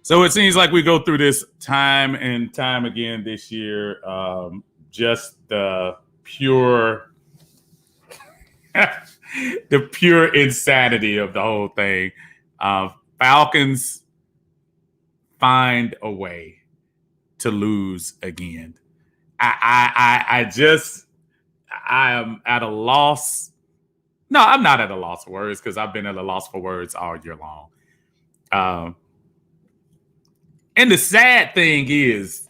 So it seems like we go through this time and time again this year. Just the pure, the pure insanity of the whole thing. Falcons find a way to lose again. I am at a loss. No, I'm not at a loss for words because I've been at a loss for words all year long. And the sad thing is,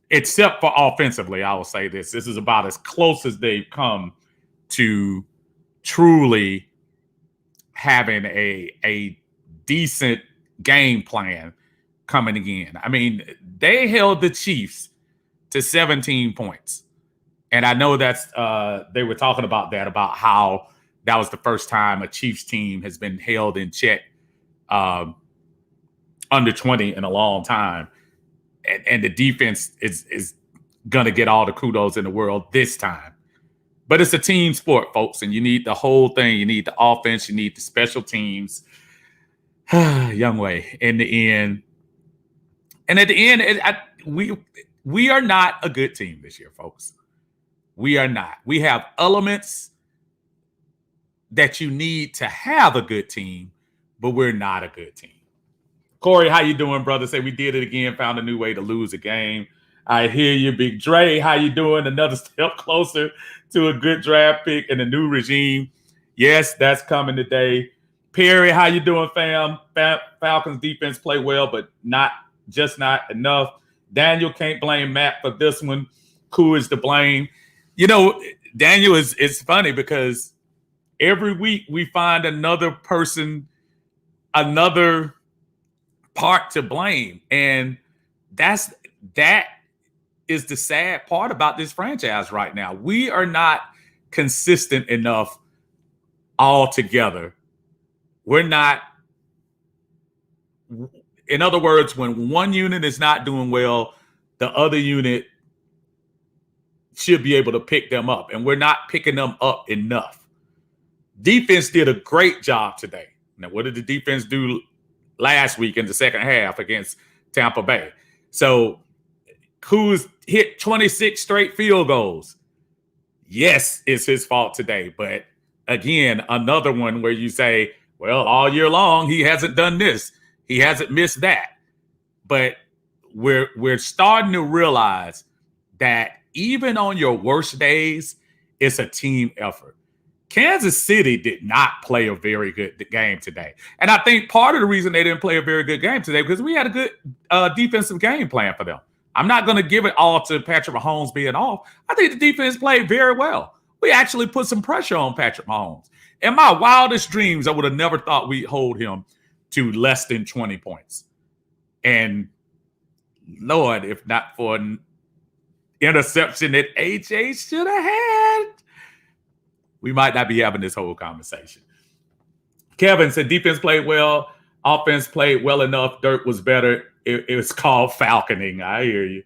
except for offensively, I will say this is about as close as they've come to truly having a decent game plan coming again. I mean, they held the Chiefs to 17 points. And I know that's they were talking about that, about how that was the first time a Chiefs team has been held in check under 20 in a long time. And the defense is going to get all the kudos in the world this time. But it's a team sport, folks, and you need the whole thing. You need the offense. You need the special teams. Young way in the end. And at the end, we are not a good team this year, folks. We are not. We have elements that you need to have a good team, but we're not a good team. Corey, how you doing, brother? Say we did it again, found a new way to lose a game. I hear you, Big Dre. How you doing? Another step closer to a good draft pick and a new regime. Yes, that's coming today. Perry, how you doing, fam? Falcons defense play well, but not enough. Daniel, can't blame Matt for this one. Who is to blame? You know, Daniel, it's funny because every week we find another person, another part to blame. And that is the sad part about this franchise right now. We are not consistent enough altogether. We're not, in other words, when one unit is not doing well, the other unit should be able to pick them up, and we're not picking them up enough. Defense did a great job today. Now, what did the defense do last week in the second half against Tampa Bay? So, Kuz hit 26 straight field goals. Yes, it's his fault today, but again, another one where you say, well, all year long, he hasn't done this. He hasn't missed that. But we're starting to realize that even on your worst days, it's a team effort. Kansas City did not play a very good game today. And I think part of the reason they didn't play a very good game today because we had a good defensive game plan for them. I'm not going to give it all to Patrick Mahomes being off. I think the defense played very well. We actually put some pressure on Patrick Mahomes. In my wildest dreams, I would have never thought we'd hold him to less than 20 points. And Lord, if not for an interception that AJ should have had, we might not be having this whole conversation. Kevin said defense played well. Offense played well enough. Dirt was better. It was called falconing. I hear you.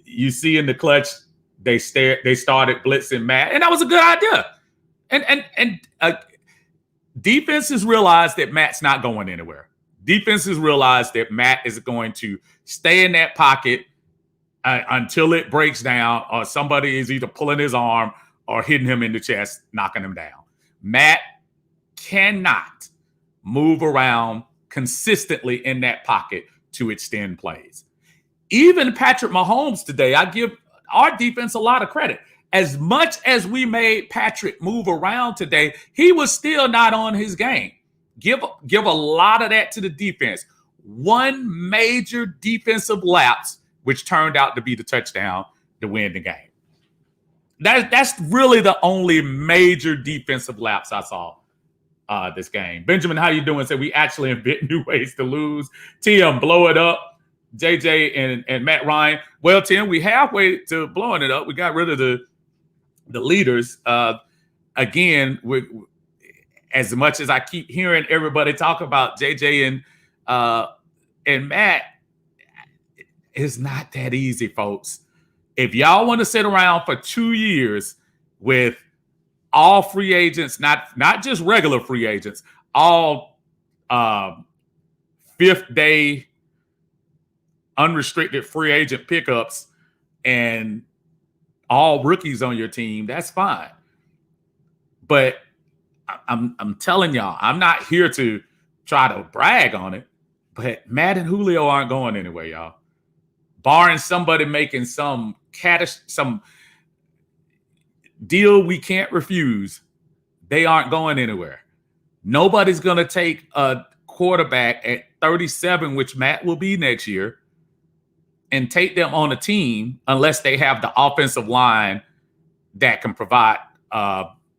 You see in the clutch, they started blitzing Matt, and that was a good idea. And defenses realized that Matt's not going anywhere. Defenses realized that Matt is going to stay in that pocket until it breaks down, or somebody is either pulling his arm or hitting him in the chest, knocking him down. Matt cannot move around consistently in that pocket to extend plays. Even Patrick Mahomes today, I give our defense a lot of credit. As much as we made Patrick move around today, he was still not on his game. Give a lot of that to the defense. One major defensive lapse, which turned out to be the touchdown to win the game. That's really the only major defensive lapse I saw this game. Benjamin, how you doing? Said we actually invent new ways to lose. Tim, blow it up. JJ and Matt Ryan. Well, Tim, we halfway to blowing it up. We got rid of the leaders. Again, as much as I keep hearing everybody talk about JJ and Matt, it's not that easy, folks. If y'all want to sit around for 2 years with all free agents, not just regular free agents, all fifth day unrestricted free agent pickups and all rookies on your team, that's fine. But I'm telling y'all, I'm not here to try to brag on it, but Matt and Julio aren't going anywhere, y'all. Barring somebody making some deal we can't refuse, they aren't going anywhere. Nobody's going to take a quarterback at 37, which Matt will be next year, and take them on a team unless they have the offensive line that can provide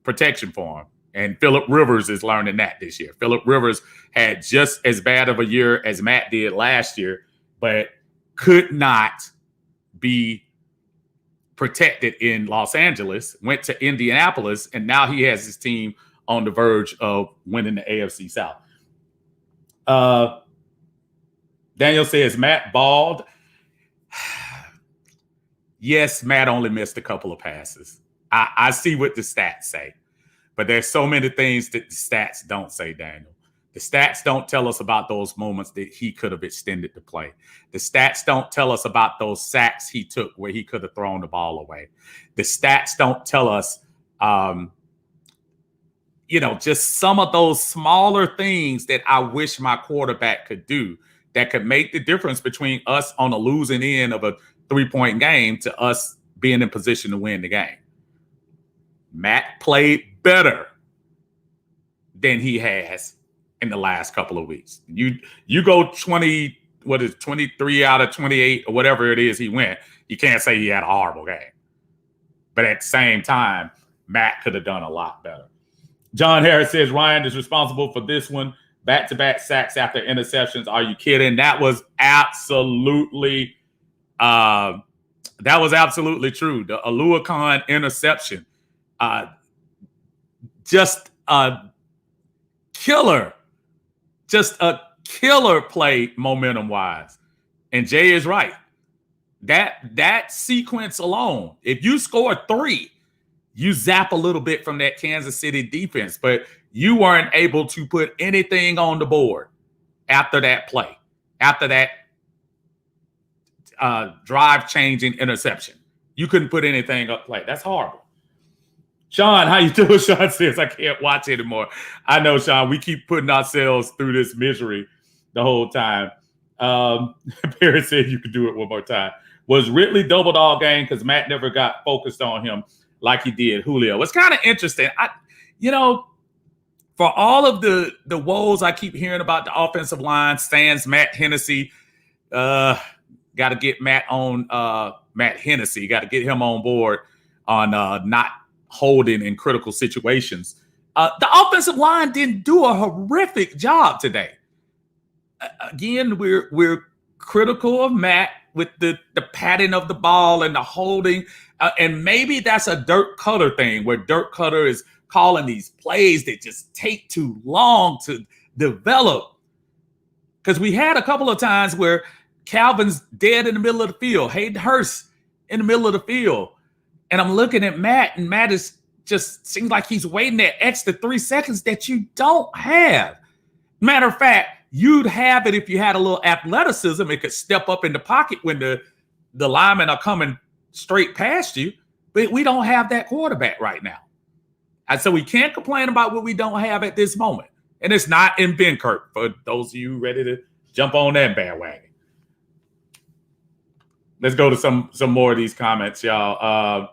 protection for them. And Phillip Rivers is learning that this year. Phillip Rivers had just as bad of a year as Matt did last year, but could not be protected in Los Angeles, went to Indianapolis, and now he has his team on the verge of winning the AFC South. Daniel says, Matt balled. Yes, Matt only missed a couple of passes. I see what the stats say. But there's so many things that the stats don't say, Daniel. The stats don't tell us about those moments that he could have extended the play. The stats don't tell us about those sacks he took where he could have thrown the ball away. The stats don't tell us, just some of those smaller things that I wish my quarterback could do that could make the difference between us on the losing end of a 3-point game to us being in position to win the game. Matt played better than he has in the last couple of weeks. You go 23 out of 28 or whatever it is he went, you can't say he had a horrible game. But at the same time, Matt could have done a lot better. John Harris says Ryan is responsible for this one. Back-to-back sacks after interceptions. Are you kidding? That was absolutely true. The Aluakon interception. Just a killer play momentum-wise. And Jay is right. That sequence alone, if you score 3, you zap a little bit from that Kansas City defense, but you weren't able to put anything on the board after that play, after that drive-changing interception. You couldn't put anything up play. That's horrible. Sean, how you doing? Sean says, I can't watch anymore. I know, Sean, we keep putting ourselves through this misery the whole time. Perry said you could do it one more time. Was Ridley double dog game because Matt never got focused on him like he did Julio? It's kind of interesting. For all of the woes I keep hearing about the offensive line, sans Matt Hennessy, got to get Matt on Matt Hennessy, got to get him on board on not holding in critical situations. The offensive line didn't do a horrific job today. Again, we're critical of Matt with the patting of the ball and the holding. And maybe that's a Dirk Cutter thing where Dirk Cutter is calling these plays that just take too long to develop. Because we had a couple of times where Calvin's dead in the middle of the field, Hayden Hurst in the middle of the field. And I'm looking at Matt, and Matt is just seems like he's waiting that extra 3 seconds that you don't have. Matter of fact, you'd have it if you had a little athleticism. It could step up in the pocket when the linemen are coming straight past you. But we don't have that quarterback right now. And so we can't complain about what we don't have at this moment. And it's not in Ben Kirk, for those of you ready to jump on that bandwagon. Let's go to some more of these comments, y'all.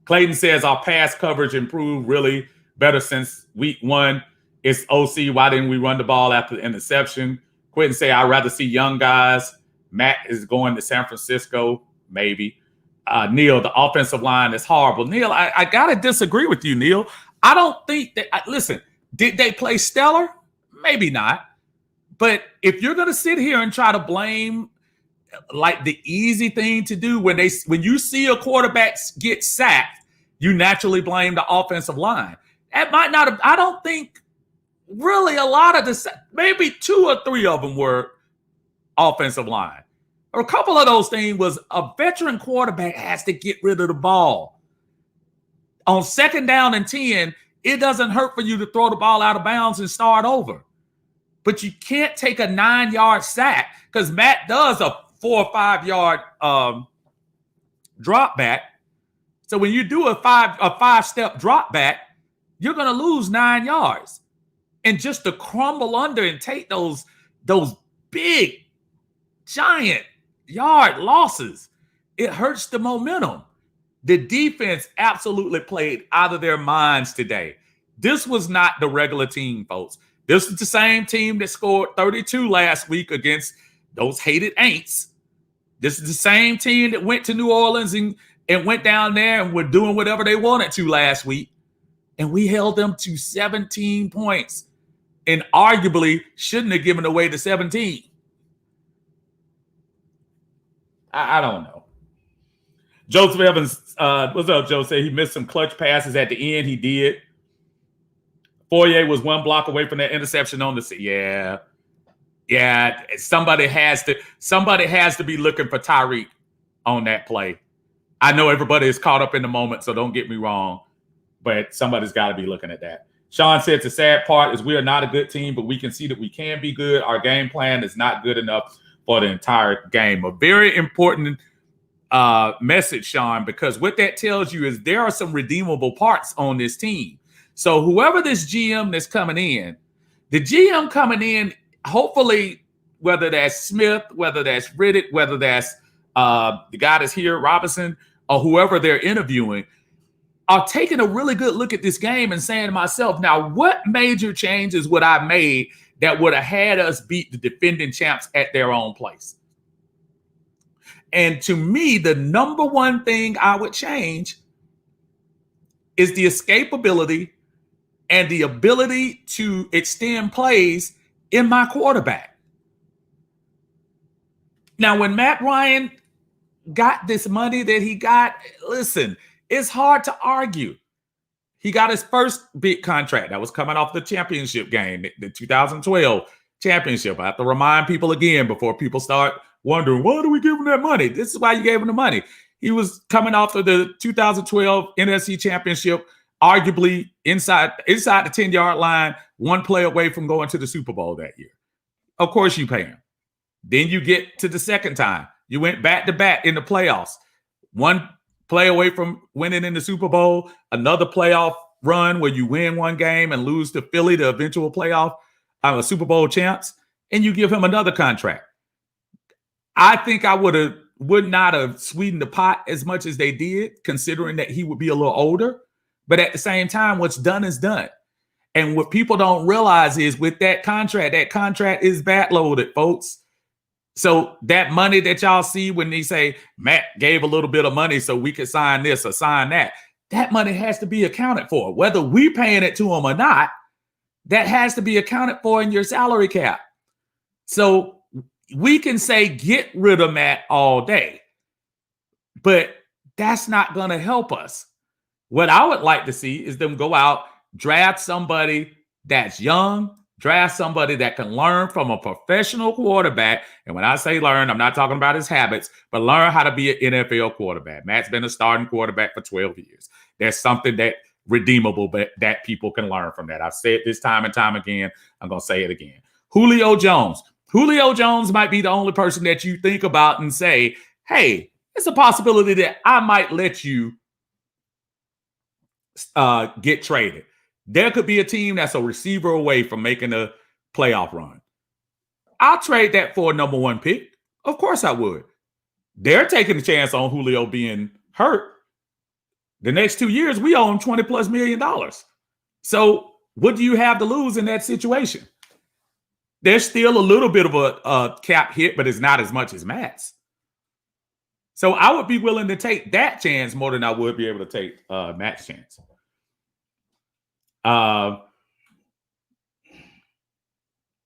Clayton says our pass coverage improved really better since week 1. It's OC. Why didn't we run the ball after the interception? Quentin say I'd rather see young guys. Matt is going to San Francisco, maybe. Neil, the offensive line is horrible. Neil, I got to disagree with you, Neil. I don't think that – listen, did they play stellar? Maybe not. But if you're going to sit here and try to blame – like the easy thing to do when you see a quarterback get sacked, you naturally blame the offensive line. That might not have, I don't think really a lot of maybe 2 or 3 of them were offensive line. Or a couple of those things was a veteran quarterback has to get rid of the ball. On 2nd down and 10, it doesn't hurt for you to throw the ball out of bounds and start over. but you can't take a 9-yard sack because Matt does a 4 or 5 yard drop back. So when you do a 5-step drop back, you're going to lose 9 yards. And just to crumble under and take those big, giant yard losses, it hurts the momentum. The defense absolutely played out of their minds today. This was not the regular team, folks. This is the same team that scored 32 last week against those hated Aints. This is the same team that went to New Orleans and went down there and were doing whatever they wanted to last week. And we held them to 17 points and arguably shouldn't have given away the 17. I don't know. Joseph Evans, what's up, Joe? Said he missed some clutch passes at the end. He did. Fourier was 1 block away from that interception on the yeah. Somebody has to be looking for Tyreek on that play. I know everybody is caught up in the moment, so don't get me wrong, but somebody's got to be looking at that. Sean said the sad part is we are not a good team, but we can see that we can be good. Our game plan is not good enough for the entire game. A very important message, Sean, because what that tells you is there are some redeemable parts on this team. So whoever this GM that's coming in, the GM coming in, hopefully, whether that's Smith, whether that's Riddick, whether that's the guy that's here, Robinson, or whoever they're interviewing, are taking a really good look at this game and saying to myself, now, what major changes would I made that would have had us beat the defending champs at their own place? And to me, the number one thing I would change is the escapability and the ability to extend plays in my quarterback. Now, when Matt Ryan got this money that he got, listen, it's hard to argue. He got his first big contract. That was coming off the championship game, the 2012 championship. I have to remind people again before people start wondering, why do we give him that money? This is why you gave him the money. He was coming off of the 2012 NFC championship, arguably inside the 10-yard line, 1 play away from going to the Super Bowl that year. Of course you pay him. Then you get to the second time. You went back-to-back in the playoffs. 1 play away from winning in the Super Bowl, another playoff run where you win 1 game and lose to Philly, the eventual playoff Super Bowl champs, and you give him another contract. I think I would not have sweetened the pot as much as they did, considering that he would be a little older. But at the same time, what's done is done. And what people don't realize is with that contract is backloaded, folks. So that money that y'all see when they say Matt gave a little bit of money so we could sign this or sign that, that money has to be accounted for. Whether we paying it to him or not, that has to be accounted for in your salary cap. So we can say get rid of Matt all day, but that's not going to help us. What I would like to see is them go out, draft somebody that's young, draft somebody that can learn from a professional quarterback. And when I say learn, I'm not talking about his habits, but learn how to be an NFL quarterback. Matt's been a starting quarterback for 12 years. There's something that redeemable, but that people can learn from that. I've said this time and time again. I'm going to say it again. Julio Jones. Julio Jones might be the only person that you think about and say, hey, it's a possibility that I might let you get traded. There could be a team that's a receiver away from making a playoff run. I'll trade that for a number 1 pick. Of course I would. They're taking a chance on Julio being hurt. The next 2 years, we owe him $20+ million. So what do you have to lose in that situation? There's still a little bit of a cap hit, but it's not as much as Matt's. So I would be willing to take that chance more than I would be able to take Matt's chance.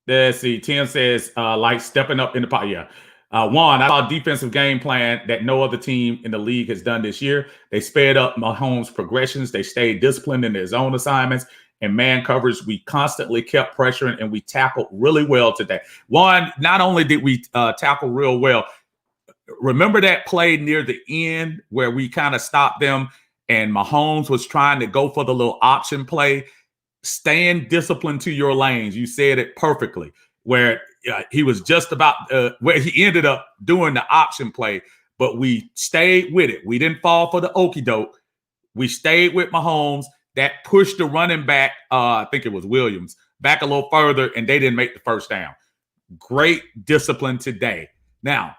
Let's see. Tim says, like stepping up in the pot. Yeah. Juan, I saw a defensive game plan that no other team in the league has done this year. They sped up Mahomes' progressions. They stayed disciplined in their zone assignments and man coverage. We constantly kept pressuring and we tackled really well today. Juan, not only did we tackle real well, remember that play near the end where we kind of stopped them and Mahomes was trying to go for the little option play? Staying disciplined to your lanes. You said it perfectly. where he was just about where he ended up doing the option play, but we stayed with it. We didn't fall for the okie doke. We stayed with Mahomes. That pushed the running back, I think it was Williams, back a little further, and they didn't make the first down. Great discipline today. Now,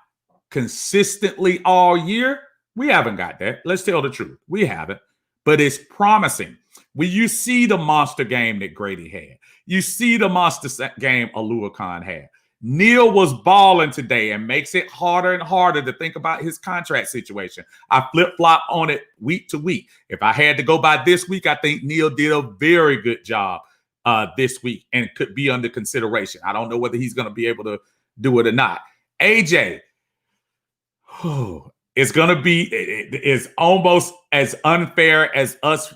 consistently all year, we haven't got that. Let's tell the truth. We haven't, but it's promising. When you see the monster game that Grady had, you see the monster game Alua Khan had. Neil was balling today and makes it harder and harder to think about his contract situation. I flip-flop on it week to week. If I had to go by this week, I think Neil did a very good job this week and could be under consideration. I don't know whether he's going to be able to do it or not. AJ, it's going to be, it's almost as unfair as us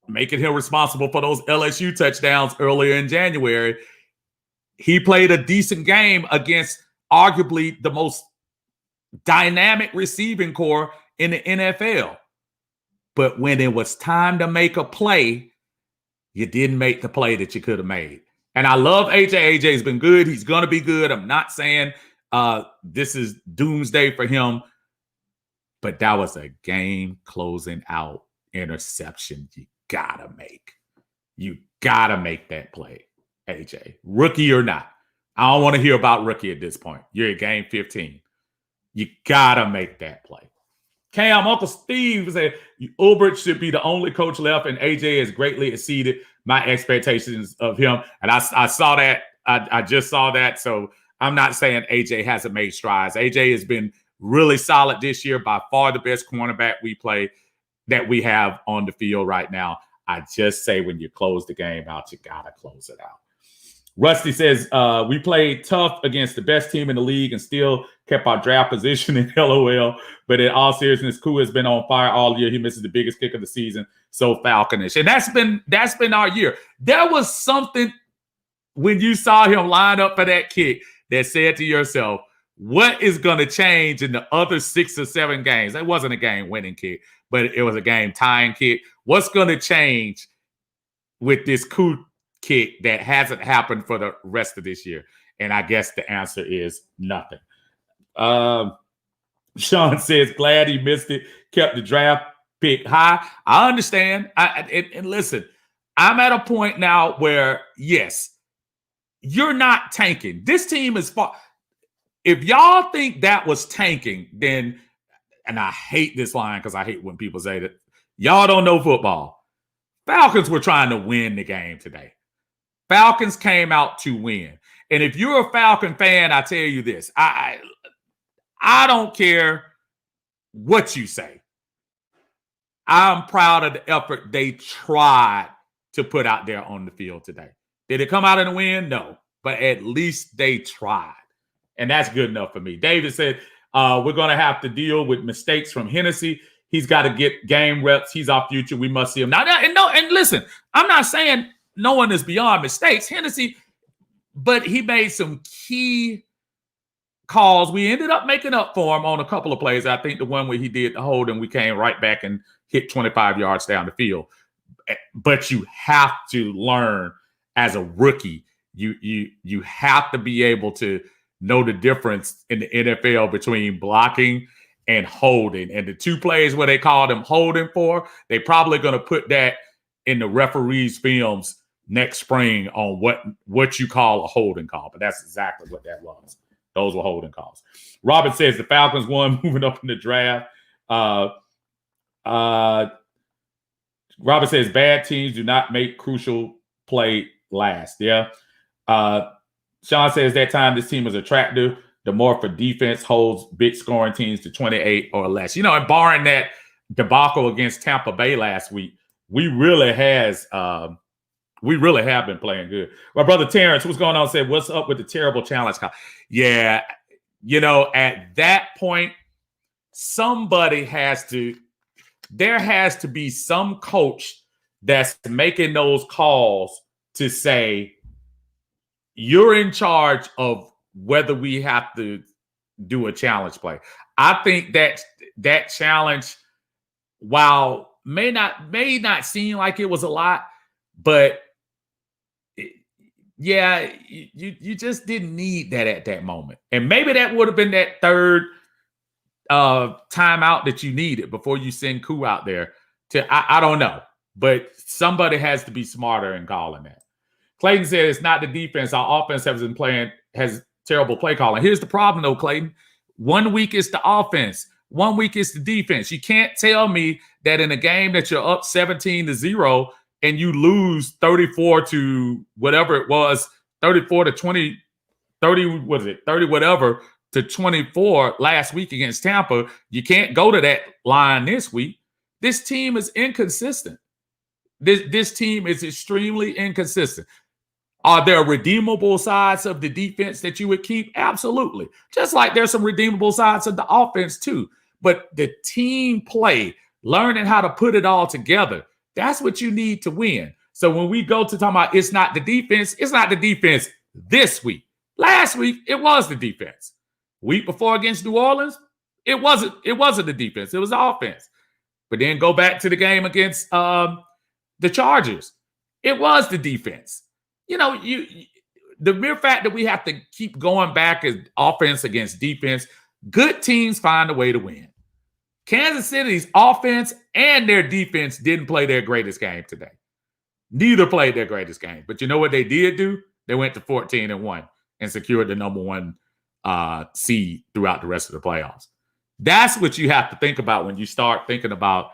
making him responsible for those LSU touchdowns earlier in January. He played a decent game against arguably the most dynamic receiving core in the NFL. But when it was time to make a play, you didn't make the play that you could have made. And I love AJ. AJ's been good. He's going to be good. I'm not saying this is doomsday for him. But that was a game closing out interception you got to make. You got to make that play. AJ, rookie or not. I don't want to hear about rookie at this point. You're at game 15. You got to make that play. Cam, Uncle Steve said, Ulbrich should be the only coach left, and AJ has greatly exceeded my expectations of him. And I saw that. I just saw that. So I'm not saying AJ hasn't made strides. AJ has been really solid this year, by far the best cornerback that we have on the field right now. I just say when you close the game out, you got to close it out. Rusty says, we played tough against the best team in the league and still kept our draft position in LOL. But in all seriousness, Koo has been on fire all year. He misses the biggest kick of the season. So Falconish. And that's been our year. There was something when you saw him line up for that kick that said to yourself, what is going to change in the other 6 or 7 games? That wasn't a game-winning kick, but it was a game-tying kick. What's going to change with this Koo kick that hasn't happened for the rest of this year? And I guess the answer is nothing. Sean says, glad he missed it, kept the draft pick high. I understand. And listen, I'm at a point now where, yes, you're not tanking. This team is far. If y'all think that was tanking, then, and I hate this line because I hate when people say that, y'all don't know football. Falcons were trying to win the game today. Falcons came out to win. And if you're a Falcon fan, I tell you this, I don't care what you say. I'm proud of the effort they tried to put out there on the field today. Did it come out in a win? No. But at least they tried. And that's good enough for me. David said, we're going to have to deal with mistakes from Hennessy. He's got to get game reps. He's our future. We must see him. Now, and listen, I'm not saying no one is beyond mistakes. Hennessy, but he made some key calls. We ended up making up for him on a couple of plays. I think the one where he did the hold and we came right back and hit 25 yards down the field. But you have to learn as a rookie. You have to be able to know the difference in the NFL between blocking and holding. And the 2 plays where they called him holding for, they probably going to put that in the referees' films next spring on what you call a holding call. But that's exactly what that was. Those were holding calls. Robert says the Falcons won moving up in the draft. Robert says bad teams do not make crucial play last. Yeah. Sean says that time this team was attractive, the more for defense holds big scoring teams to 28 or less. And barring that debacle against Tampa Bay last week, we really have been playing good. My brother Terrence, what's going on, said, what's up with the terrible challenge call? Yeah, at that point, there has to be some coach that's making those calls to say, you're in charge of whether we have to do a challenge play. I think that challenge, while may not seem like it was a lot, but Yeah, you just didn't need that at that moment. And maybe that would have been that third timeout that you needed before you send Koo out there I don't know. But somebody has to be smarter in calling that. Clayton said it's not the defense. Our offense has terrible play calling. Here's the problem though, Clayton. 1 week is the offense. 1 week is the defense. You can't tell me that in a game that you're up 17-0 and you lose 34 to whatever it was, 34 to 20, 30, was it 30 whatever to 24 last week against Tampa. You can't go to that line this week. This team is inconsistent. This team is extremely inconsistent. Are there redeemable sides of the defense that you would keep? Absolutely. Just like there's some redeemable sides of the offense too. But the team play, learning how to put it all together, that's what you need to win. So when we go to talk about it's not the defense this week. Last week, it was the defense. Week before against New Orleans, it wasn't the defense. It was the offense. But then go back to the game against the Chargers. It was the defense. You know, the mere fact that we have to keep going back as offense against defense, good teams find a way to win. Kansas City's offense and their defense didn't play their greatest game today. Neither played their greatest game. But you know what they did do? They went to 14-1 and secured the number one seed throughout the rest of the playoffs. That's what you have to think about when you start thinking about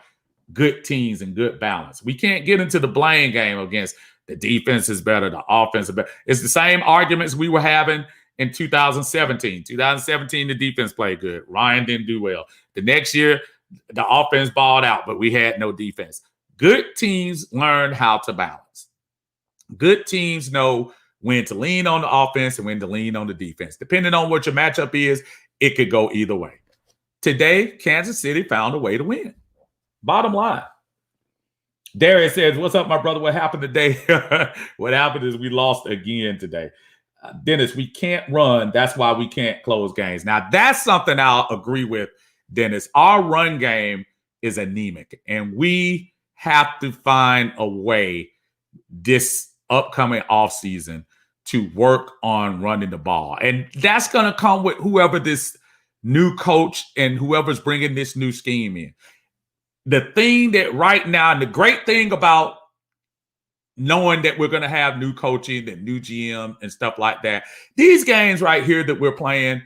good teams and good balance. We can't get into the blame game against the defense is better, the offense is better. It's the same arguments we were having in 2017. 2017, the defense played good. Ryan didn't do well. The next year, the offense balled out, but we had no defense. Good teams learn how to balance. Good teams know when to lean on the offense and when to lean on the defense. Depending on what your matchup is, it could go either way. Today, Kansas City found a way to win. Bottom line. Darius says, what's up, my brother? What happened today? What happened is we lost again today. Dennis, we can't run. That's why we can't close games. Now, that's something I'll agree with, Dennis. Our run game is anemic, and we have to find a way this upcoming offseason to work on running the ball. And that's going to come with whoever this new coach and whoever's bringing this new scheme in. The thing that right now, and the great thing about knowing that we're going to have new coaching and new GM and stuff like that, these games right here that we're playing,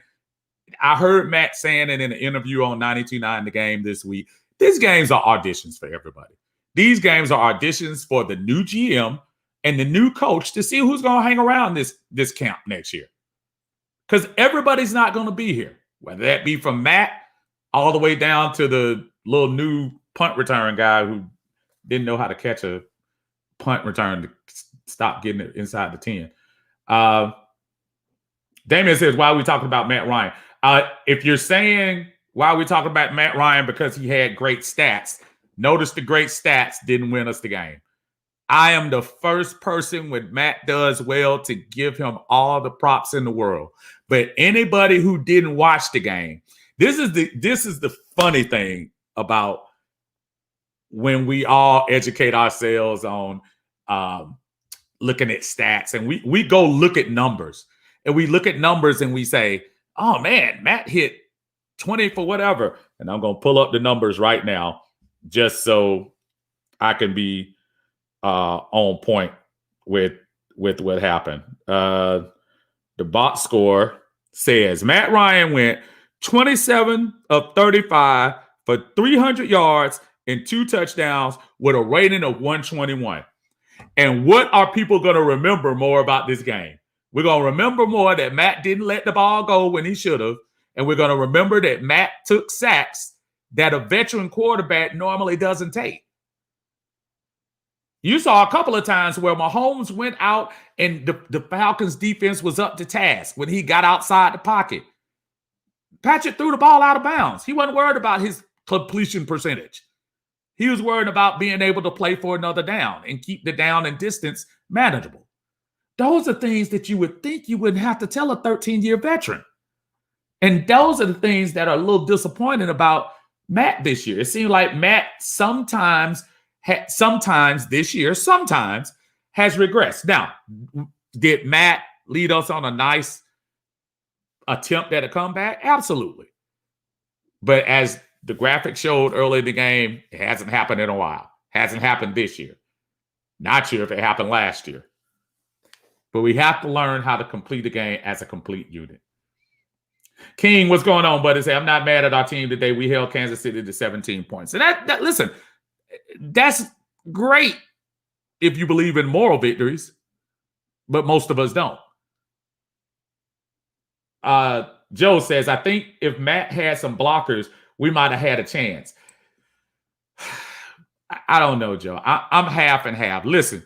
I heard Matt saying it in an interview on 92.9 The Game this week, these games are auditions for everybody. These games are auditions for the new GM and the new coach to see who's going to hang around this camp next year. Because everybody's not going to be here, whether that be from Matt all the way down to the little new punt return guy who didn't know how to catch a punt return to stop getting it inside the 10. Damien says, why are we talking about Matt Ryan? If you're saying why are we talking about Matt Ryan because he had great stats, notice the great stats didn't win us the game. I am the first person when Matt does well to give him all the props in the world. But anybody who didn't watch the game, this is the funny thing about when we all educate ourselves on looking at stats, and we go look at numbers, and we look at numbers and we say, oh man, Matt hit 20 for whatever. And I'm going to pull up the numbers right now just so I can be on point with what happened. The box score says Matt Ryan went 27 of 35 for 300 yards and 2 touchdowns with a rating of 121. And what are people going to remember more about this game? We're going to remember more that Matt didn't let the ball go when he should have. And we're going to remember that Matt took sacks that a veteran quarterback normally doesn't take. You saw a couple of times where Mahomes went out and the Falcons defense was up to task when he got outside the pocket. Patrick threw the ball out of bounds. He wasn't worried about his completion percentage. He was worried about being able to play for another down and keep the down and distance manageable. Those are things that you would think you wouldn't have to tell a 13-year veteran. And those are the things that are a little disappointing about Matt this year. It seemed like Matt sometimes this year has regressed. Now, Did Matt lead us on a nice attempt at a comeback? Absolutely. But as the graphic showed early in the game, it hasn't happened in a while. Hasn't happened this year. Not sure if it happened last year. But we have to learn how to complete the game as a complete unit. King, what's going on, buddy? Say, I'm not mad at our team today. We held Kansas City to 17 points. And that listen, that's great if you believe in moral victories, but most of us don't. Joe says, I think if Matt had some blockers, we might have had a chance. I don't know, Joe. I'm half and half. Listen,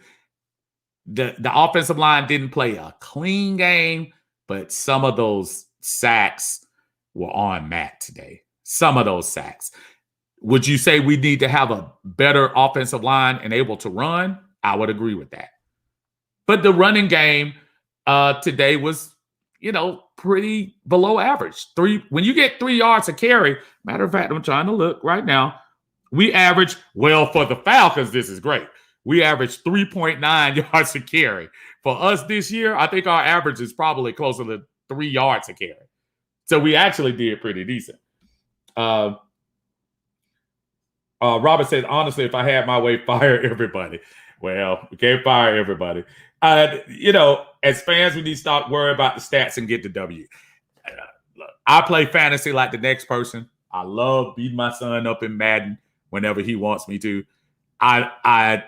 the offensive line didn't play a clean game, but some of those sacks were on Matt today. Some of those sacks. Would you say we need to have a better offensive line and able to run? I would agree with that. But the running game today was, pretty below average. When you get 3 yards a carry, matter of fact, I'm trying to look right now. We average, for the Falcons, this is great. We average 3.9 yards a carry. For us this year, I think our average is probably closer to 3 yards a carry. So we actually did pretty decent. Robert said, honestly, if I had my way, fire everybody. Well, we can't fire everybody. As fans, we need to stop worrying about the stats and get the W. Look, I play fantasy like the next person. I love beating my son up in Madden whenever he wants me to. I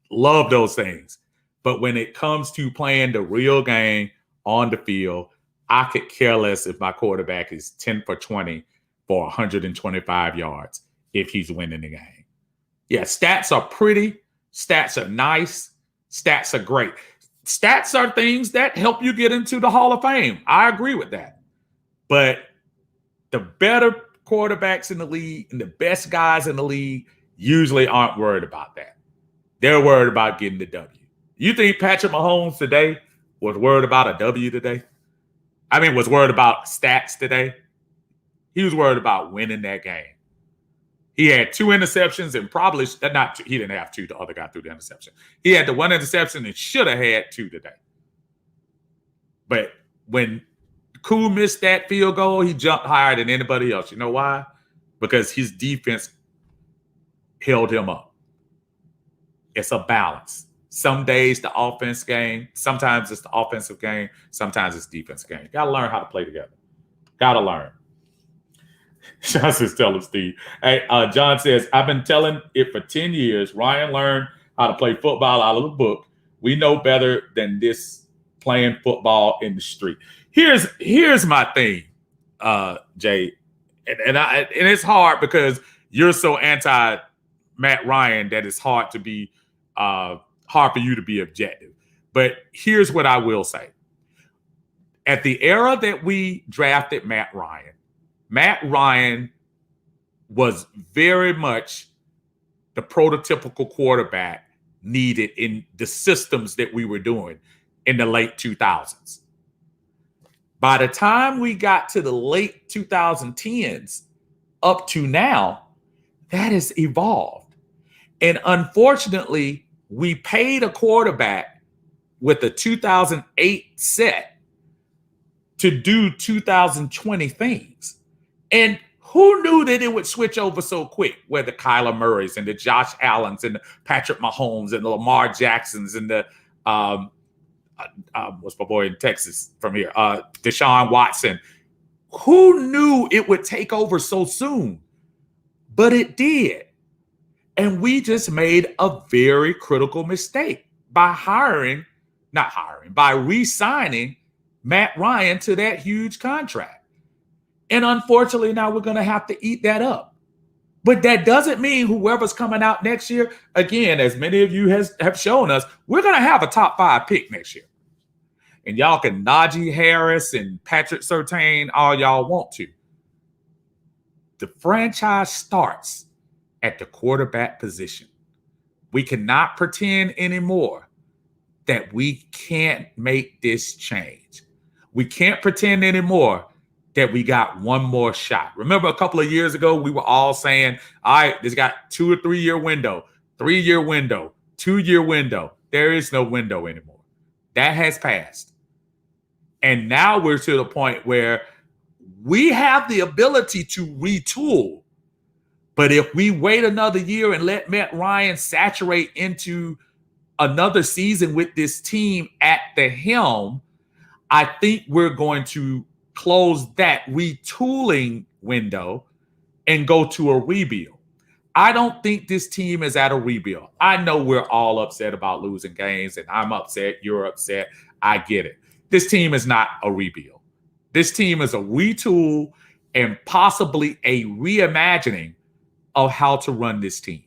love those things. But when it comes to playing the real game on the field, I could care less if my quarterback is 10 for 20 for 125 yards if he's winning the game. Yeah, stats are pretty. Stats are nice. Stats are great. Stats are things that help you get into the Hall of Fame. I agree with that. But the better quarterbacks in the league and the best guys in the league usually aren't worried about that. They're worried about getting the W. You think Patrick Mahomes today was worried about a W today? Was worried about stats today? He was worried about winning that game. He had 2 interceptions and probably not. He didn't have 2. The other guy threw the interception. He had the 1 interception and should have had 2 today. But when Koo missed that field goal, he jumped higher than anybody else. You know why? Because his defense held him up. It's a balance. Some days the offense game, sometimes it's the offensive game, sometimes it's defense game. You got to learn how to play together. Got to learn. John says, tell him, Steve. Hey, John says, I've been telling it for 10 years. Ryan learned how to play football out of the book. We know better than this playing football in the street. Here's my thing, Jay. And it's hard because you're so anti Matt Ryan that it's hard to be hard for you to be objective. But here's what I will say. At the era that we drafted Matt Ryan was very much the prototypical quarterback needed in the systems that we were doing in the late 2000s. By the time we got to the late 2010s up to now, that has evolved. And unfortunately, we paid a quarterback with a 2008 set to do 2020 things. And who knew that it would switch over so quick? Where the Kyler Murrays and the Josh Allens and the Patrick Mahomes and the Lamar Jacksons and the what's my boy in Texas from here? Deshaun Watson. Who knew it would take over so soon? But it did. And we just made a very critical mistake by re-signing Matt Ryan to that huge contract. And unfortunately, now we're going to have to eat that up. But that doesn't mean whoever's coming out next year, again, as many of you have shown us, we're going to have a top 5 pick next year. And y'all can Najee Harris and Patrick Surtain all y'all want to. The franchise starts at the quarterback position. We cannot pretend anymore that we can't make this change. We can't pretend anymore that we got one more shot. Remember a couple of years ago, we were all saying, all right, this got 2 or 3 year window, 3 year window, 2 year window. There is no window anymore. That has passed. And now we're to the point where we have the ability to retool. But if we wait another year and let Matt Ryan saturate into another season with this team at the helm, I think we're going to close that retooling window and go to a rebuild. I don't think this team is at a rebuild. I know we're all upset about losing games, and I'm upset. You're upset. I get it. This team is not a rebuild. This team is a retool and possibly a reimagining of how to run this team.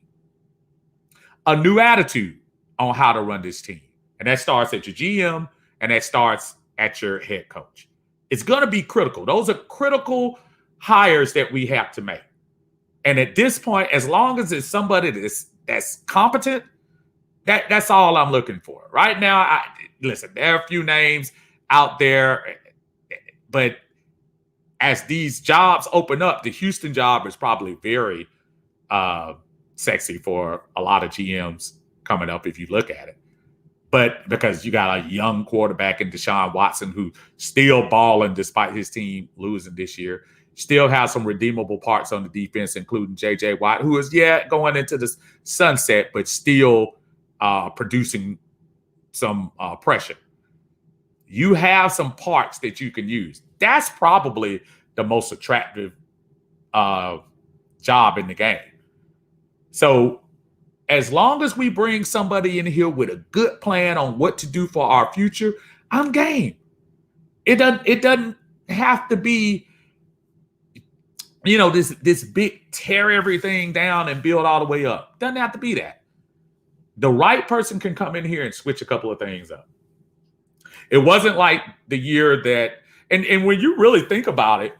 A new attitude on how to run this team. And that starts at your GM and that starts at your head coach. It's going to be critical. Those are critical hires that we have to make. And at this point, as long as it's somebody that's competent, that's all I'm looking for. Right now, listen, there are a few names out there, but as these jobs open up, the Houston job is probably very sexy for a lot of GMs coming up if you look at it. But because you got a young quarterback in Deshaun Watson who's still balling despite his team losing this year. Still has some redeemable parts on the defense, including J.J. Watt, who is, going into the sunset, but still producing some pressure. You have some parts that you can use. That's probably the most attractive job in the game. So as long as we bring somebody in here with a good plan on what to do for our future, I'm game. It doesn't have to be, this big tear everything down and build all the way up. Doesn't have to be that. The right person can come in here and switch a couple of things up. It wasn't like the year that, and when you really think about it,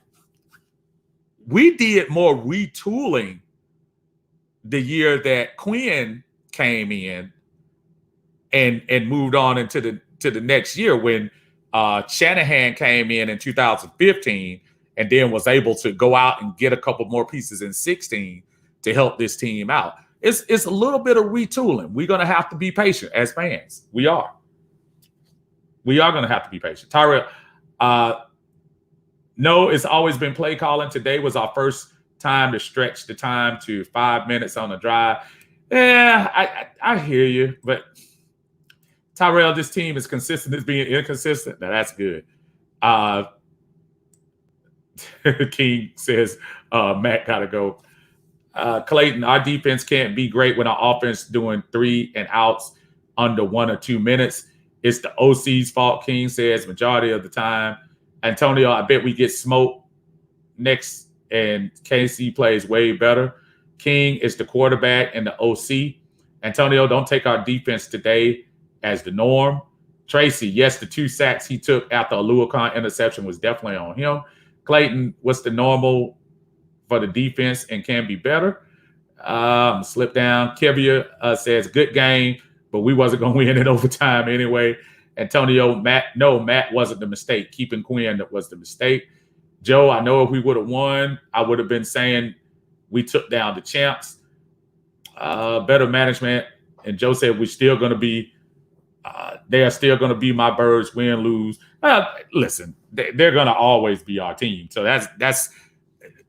we did more retooling the year that Quinn came in and moved on into the next year when Shanahan came in 2015 and then was able to go out and get a couple more pieces in 16 to help this team out. It's a little bit of retooling. We're going to have to be patient as fans. We are going to have to be patient. Tyrell, no, it's always been play calling. Today was our first time to stretch the time to 5 minutes on a drive. Yeah, I hear you, but Tyrell, this team is consistent as being inconsistent. Now that's good. King says Matt gotta go. Clayton, our defense can't be great when our offense doing 3 and outs under 1 or 2 minutes. It's the OC's fault, King says, majority of the time. Antonio, I bet we get smoked next and KC plays way better. King is the quarterback and the OC. Antonio, don't take our defense today as the norm. Tracy, yes, the 2 sacks he took after a Luakon interception was definitely on him. Clayton, what's the normal for the defense and can be better? Slip down. Kevia says, good game, but we wasn't going to win in overtime anyway. Antonio, Matt wasn't the mistake. Keeping Quinn was the mistake. Joe, I know if we would have won, I would have been saying we took down the champs. Better management. And Joe said we're still going to be they are still going to be my birds, win, lose. Listen, they're going to always be our team. So that's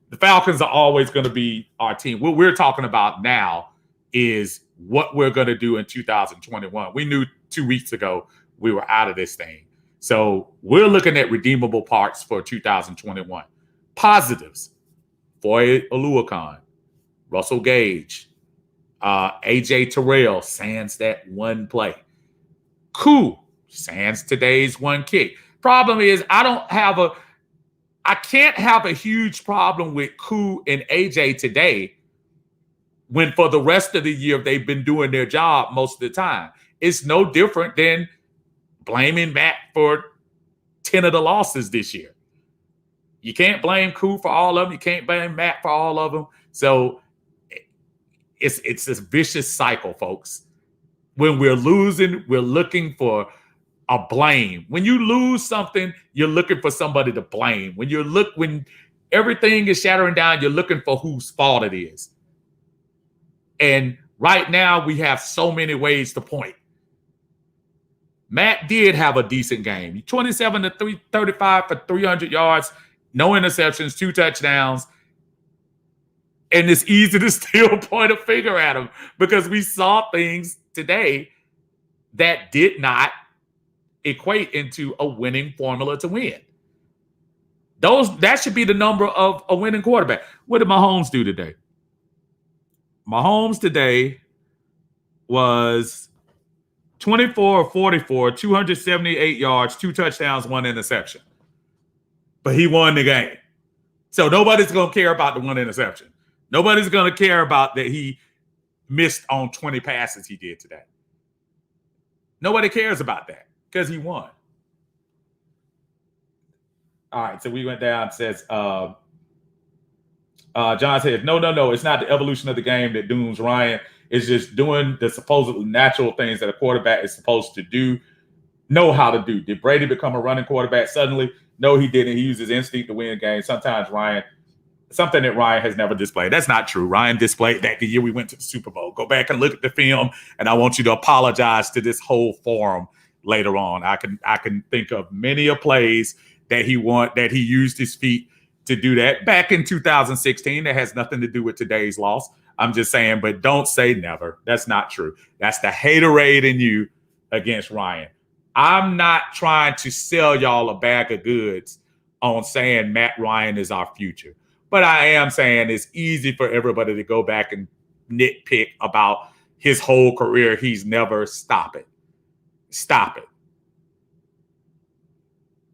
the Falcons are always going to be our team. What we're talking about now is what we're going to do in 2021. We knew 2 weeks ago we were out of this thing. So we're looking at redeemable parts for 2021. Positives: Foye Oluokun, Russell Gage, AJ Terrell, sans that one play. Cool, sans today's one kick. Problem is, I can't have a huge problem with Koo and AJ today when for the rest of the year they've been doing their job most of the time. It's no different than blaming Matt for 10 of the losses this year. You can't blame Koo for all of them. You can't blame Matt for all of them. So it's this vicious cycle, folks. When we're losing, we're looking for a blame. When you lose something, you're looking for somebody to blame. When everything is shattering down, you're looking for whose fault it is. And right now, we have so many ways to point. Matt did have a decent game. 27 to 35 for 300 yards, no interceptions, 2 touchdowns. And it's easy to still point a finger at him because we saw things today that did not equate into a winning formula to win. That should be the number of a winning quarterback. What did Mahomes do today? Mahomes today was 24 or 44, 278 yards, 2 touchdowns, 1 interception. But he won the game. So nobody's going to care about the 1 interception. Nobody's going to care about that he missed on 20 passes he did today. Nobody cares about that because he won. All right, so we went down. Says John says, no. It's not the evolution of the game that dooms Ryan. It's just doing the supposedly natural things that a quarterback is supposed to do, know how to do. Did Brady become a running quarterback suddenly? No, he didn't. He used his instinct to win games. Something that Ryan has never displayed. That's not true. Ryan displayed that the year we went to the Super Bowl. Go back and look at the film, and I want you to apologize to this whole forum later on. I can think of many a plays that he used his feet to do that back in 2016. That has nothing to do with today's loss. I'm just saying, but don't say never. That's not true. That's the haterade in you against Ryan. I'm not trying to sell y'all a bag of goods on saying Matt Ryan is our future. But I am saying it's easy for everybody to go back and nitpick about his whole career. He's never stop it.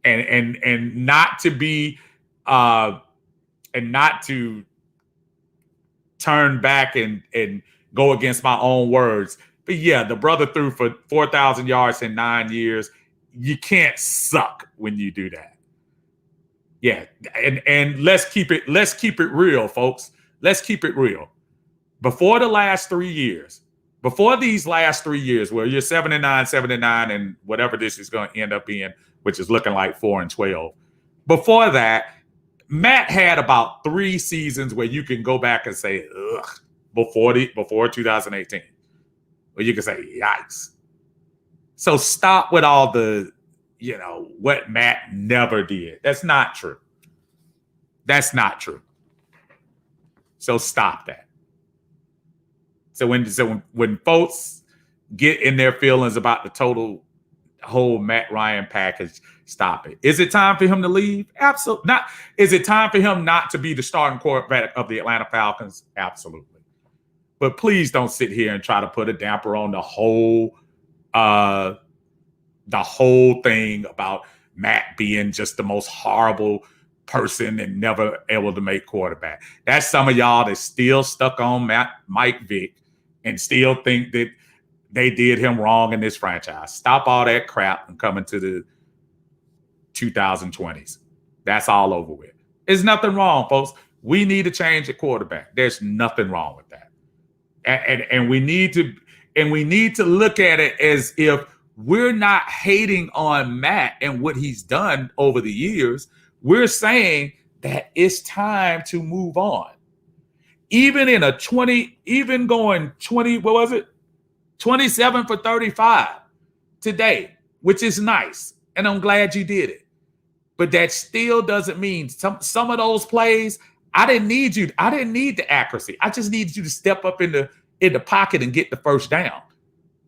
And not to be and not to turn back and go against my own words. But yeah, the brother threw for 4,000 yards in 9 years. You can't suck when you do that. Yeah, and let's keep it real, folks. Let's keep it real. Before these last 3 years where you're 7-9, and whatever this is going to end up being, which is looking like 4-12. Before that, Matt had about 3 seasons where you can go back and say, ugh, before 2018. Or you can say, yikes. So stop with all the, what Matt never did. That's not true. So stop that. So when folks get in their feelings about the whole Matt Ryan package, stop it. Is it time for him to leave? Absolutely not. Is it time for him not to be the starting quarterback of the Atlanta Falcons? Absolutely. But please don't sit here and try to put a damper on the whole thing about Matt being just the most horrible person and never able to make quarterback. That's some of y'all that's still stuck on Mike Vick and still think that they did him wrong in this franchise. Stop all that crap and come into the 2020s. That's all over with. There's nothing wrong, folks. We need to change the quarterback. There's nothing wrong with that. And we need to look at it as if we're not hating on Matt and what he's done over the years. We're saying that it's time to move on. Even in going 20, what was it? 27 for 35 today, which is nice. And I'm glad you did it. But that still doesn't mean some of those plays, I didn't need the accuracy. I just needed you to step up in the pocket and get the first down.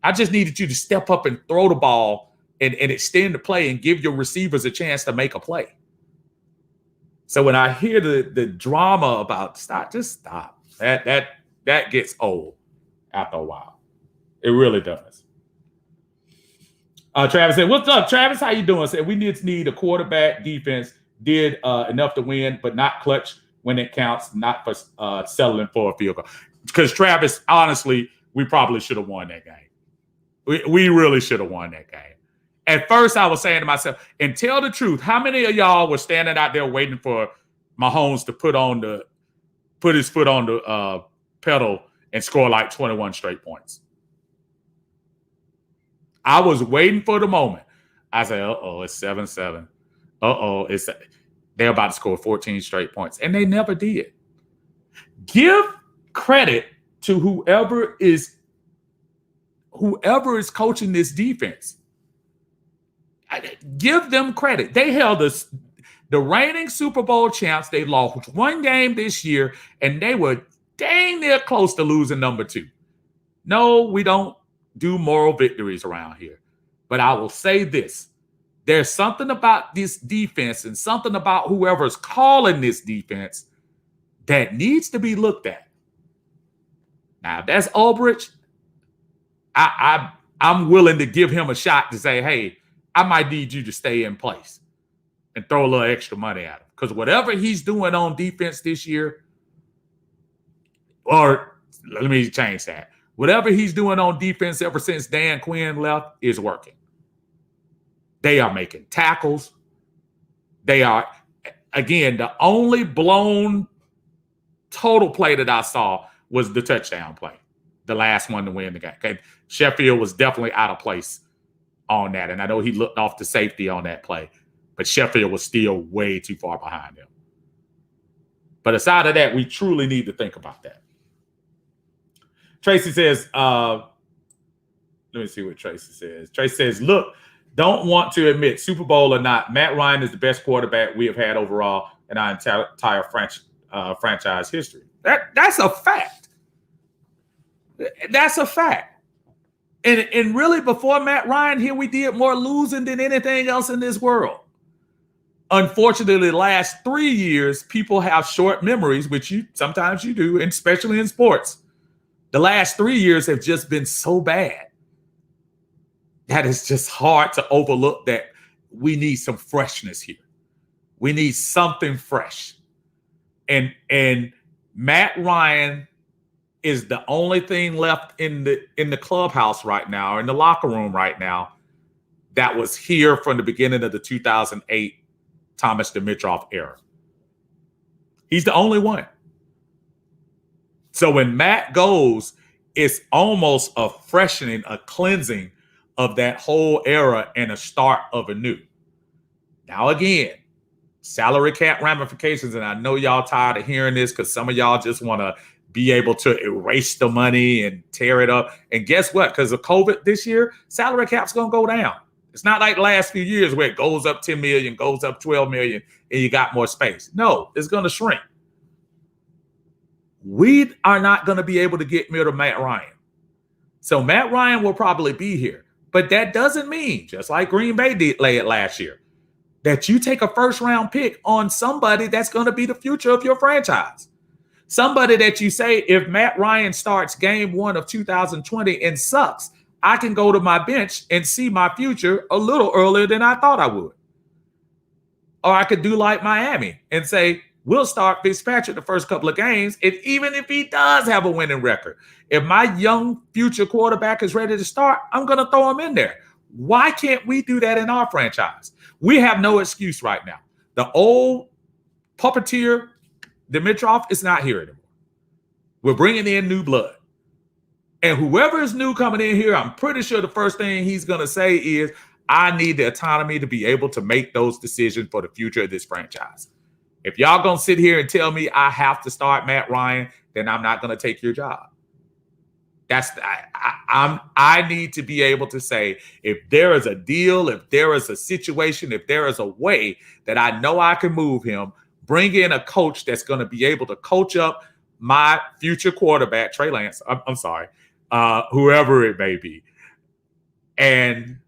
I just needed you to step up and throw the ball and extend the play and give your receivers a chance to make a play. So when I hear the drama about just stop. That gets old after a while. It really does. Travis said, "What's up, Travis? How you doing?" Said, "We need a quarterback. Defense did enough to win, but not clutch when it counts. Not for settling for a field goal." Because Travis, honestly, we probably should have won that game. We really should have won that game. At first, I was saying to myself, and tell the truth, how many of y'all were standing out there waiting for Mahomes to put his foot on the pedal and score like 21 straight points? I was waiting for the moment. I said, it's 7-7. They're about to score 14 straight points. And they never did. Give credit to whoever is coaching this defense. Give them credit. They held the reigning Super Bowl champs. They lost one game this year, and they were dang near close to losing number 2. No, we don't do moral victories around here. But I will say this. There's something about this defense and something about whoever's calling this defense that needs to be looked at. Now, if that's Ulbrich, I'm willing to give him a shot to say, hey, I might need you to stay in place and throw a little extra money at him. Because whatever he's doing on defense this year, or let me change that. Whatever he's doing on defense ever since Dan Quinn left is working. They are making tackles. They are, again, the only blown total play that I saw was the touchdown play, the last one to win the game. Okay? Sheffield was definitely out of place on that, and I know he looked off the safety on that play, but Sheffield was still way too far behind him. But aside of that, we truly need to think about that. Tracy says, let me see what Tracy says. Tracy says, look, don't want to admit, Super Bowl or not, Matt Ryan is the best quarterback we have had overall in our entire franchise history. That's a fact. That's a fact. And really, before Matt Ryan here, we did more losing than anything else in this world. Unfortunately, the last 3 years, people have short memories, which sometimes you do, and especially in sports. The last 3 years have just been so bad that it's just hard to overlook that we need some freshness here. We need something fresh. And Matt Ryan is the only thing left in the clubhouse right now, in the locker room right now, that was here from the beginning of the 2008 Thomas Dimitroff era. He's the only one. So when Matt goes, it's almost a freshening, a cleansing of that whole era and a start of a new. Now, again, salary cap ramifications, and I know y'all tired of hearing this because some of y'all just want to be able to erase the money and tear it up. And guess what? Because of COVID this year, salary cap's going to go down. It's not like the last few years where it goes up 10 million, goes up 12 million, and you got more space. No, it's going to shrink. We are not going to be able to get rid of Matt Ryan. So Matt Ryan will probably be here. But that doesn't mean, just like Green Bay did last year, that you take a first-round pick on somebody that's going to be the future of your franchise. Somebody that you say, if Matt Ryan starts game 1 of 2020 and sucks, I can go to my bench and see my future a little earlier than I thought I would. Or I could do like Miami and say, we'll start Fitzpatrick the first couple of games, and even if he does have a winning record, if my young future quarterback is ready to start, I'm going to throw him in there. Why can't we do that in our franchise? We have no excuse right now. The old puppeteer, Dimitroff, is not here anymore. We're bringing in new blood. And whoever is new coming in here, I'm pretty sure the first thing he's going to say is, I need the autonomy to be able to make those decisions for the future of this franchise. If y'all going to sit here and tell me I have to start Matt Ryan, then I'm not going to take your job. I need to be able to say, if there is a deal, if there is a situation, if there is a way that I know I can move him, bring in a coach that's going to be able to coach up my future quarterback, Trey Lance, whoever it may be, and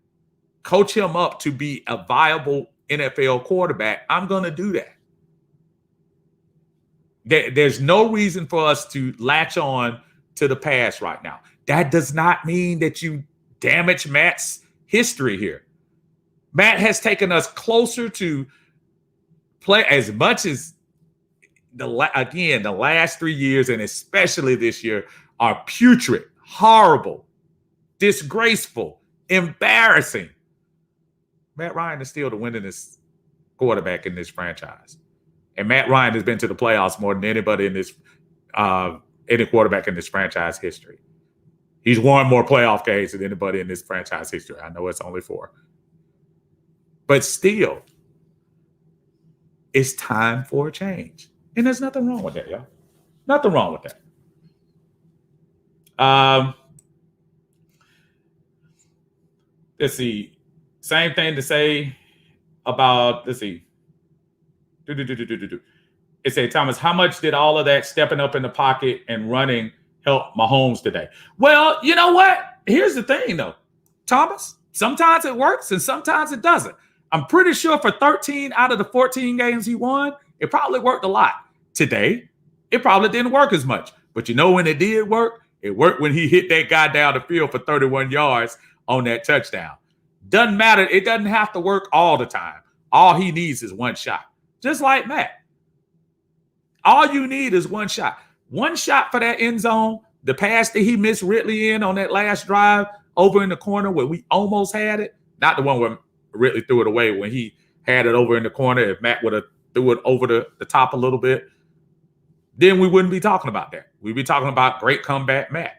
coach him up to be a viable NFL quarterback, I'm going to do that. There's no reason for us to latch on to the past right now. That does not mean that you damage Matt's history here. Matt has taken us closer to play as much as the last 3 years, and especially this year, are putrid, horrible, disgraceful, embarrassing. Matt Ryan is still the winningest quarterback in this franchise. And Matt Ryan has been to the playoffs more than anybody in this, any quarterback in this franchise history. He's won more playoff games than anybody in this franchise history. I know it's only 4. But still, it's time for a change. And there's nothing wrong with that, y'all. Nothing wrong with that. Let's see. Same thing to say about, let's see. It said, Thomas, how much did all of that stepping up in the pocket and running help Mahomes today? Well, you know what? Here's the thing, though, Thomas. Sometimes it works and sometimes it doesn't. I'm pretty sure for 13 out of the 14 games he won, it probably worked a lot. Today, it probably didn't work as much. But you know when it did work? It worked when he hit that guy down the field for 31 yards on that touchdown. Doesn't matter. It doesn't have to work all the time. All he needs is one shot. Just like Matt. All you need is one shot. One shot for that end zone. The pass that he missed Ridley in on that last drive over in the corner where we almost had it. Not the one where Ridley threw it away, when he had it over in the corner. If Matt would have threw it over the top a little bit, then we wouldn't be talking about that. We'd be talking about great comeback Matt.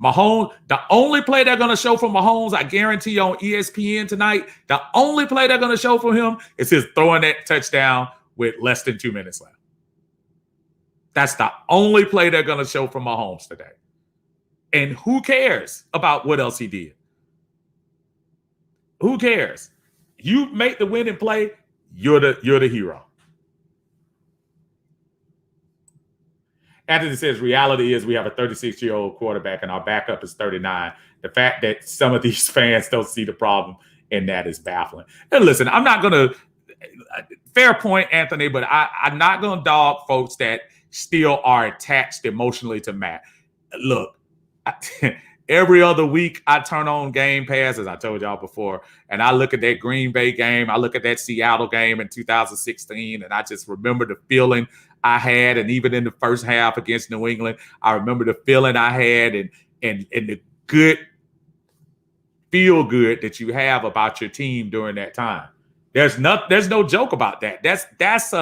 Mahomes, the only play they're going to show from Mahomes, I guarantee you on ESPN tonight, the only play they're going to show from him is his throwing that touchdown with less than 2 minutes left. That's the only play they're going to show from Mahomes today. And who cares about what else he did? Who cares? You make the winning play, you're the hero. Anthony says, reality is we have a 36-year-old quarterback and our backup is 39. The fact that some of these fans don't see the problem in that is baffling. And listen, I'm not going to, fair point, Anthony, but I'm not going to dog folks that still are attached emotionally to Matt. Look, every other week I turn on Game Pass, as I told y'all before, and I look at that Green Bay game, I look at that Seattle game in 2016, and I just remember the feeling I had, and even in the first half against New England, I remember the feeling I had and the good feel good that you have about your team during that time. There's no joke about that. That's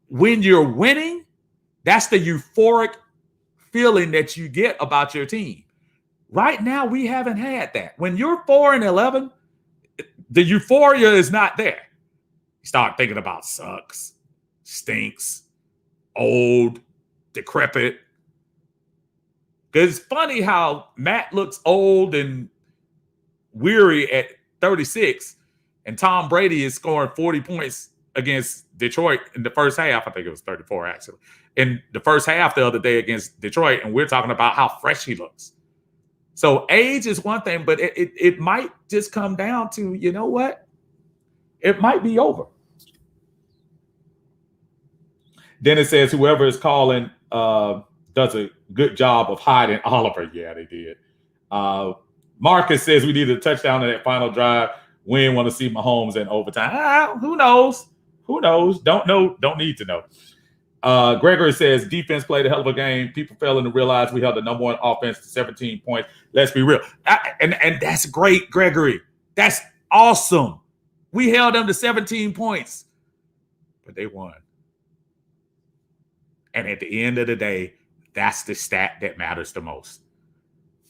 when you're winning, that's the euphoric feeling that you get about your team. Right now, we haven't had that. When you're 4-11, the euphoria is not there. You start thinking about sucks, stinks, old, decrepit. Because it's funny how Matt looks old and weary at 36, and Tom Brady is scoring 40 points against Detroit in the first half. I think it was 34, actually. In the first half the other day against Detroit, and we're talking about how fresh he looks. So age is one thing, but it might just come down to, you know what? It might be over. Then it says whoever is calling does a good job of hiding Oliver. Yeah, they did. Marcus says we need a touchdown in that final drive. We didn't want to see Mahomes in overtime. Who knows? Who knows? Don't know. Don't need to know. Gregory says defense played a hell of a game. People failing to realize we held the number one offense to 17 points. Let's be real. And that's great, Gregory. That's awesome. We held them to 17 points, but they won. And at the end of the day, that's the stat that matters the most.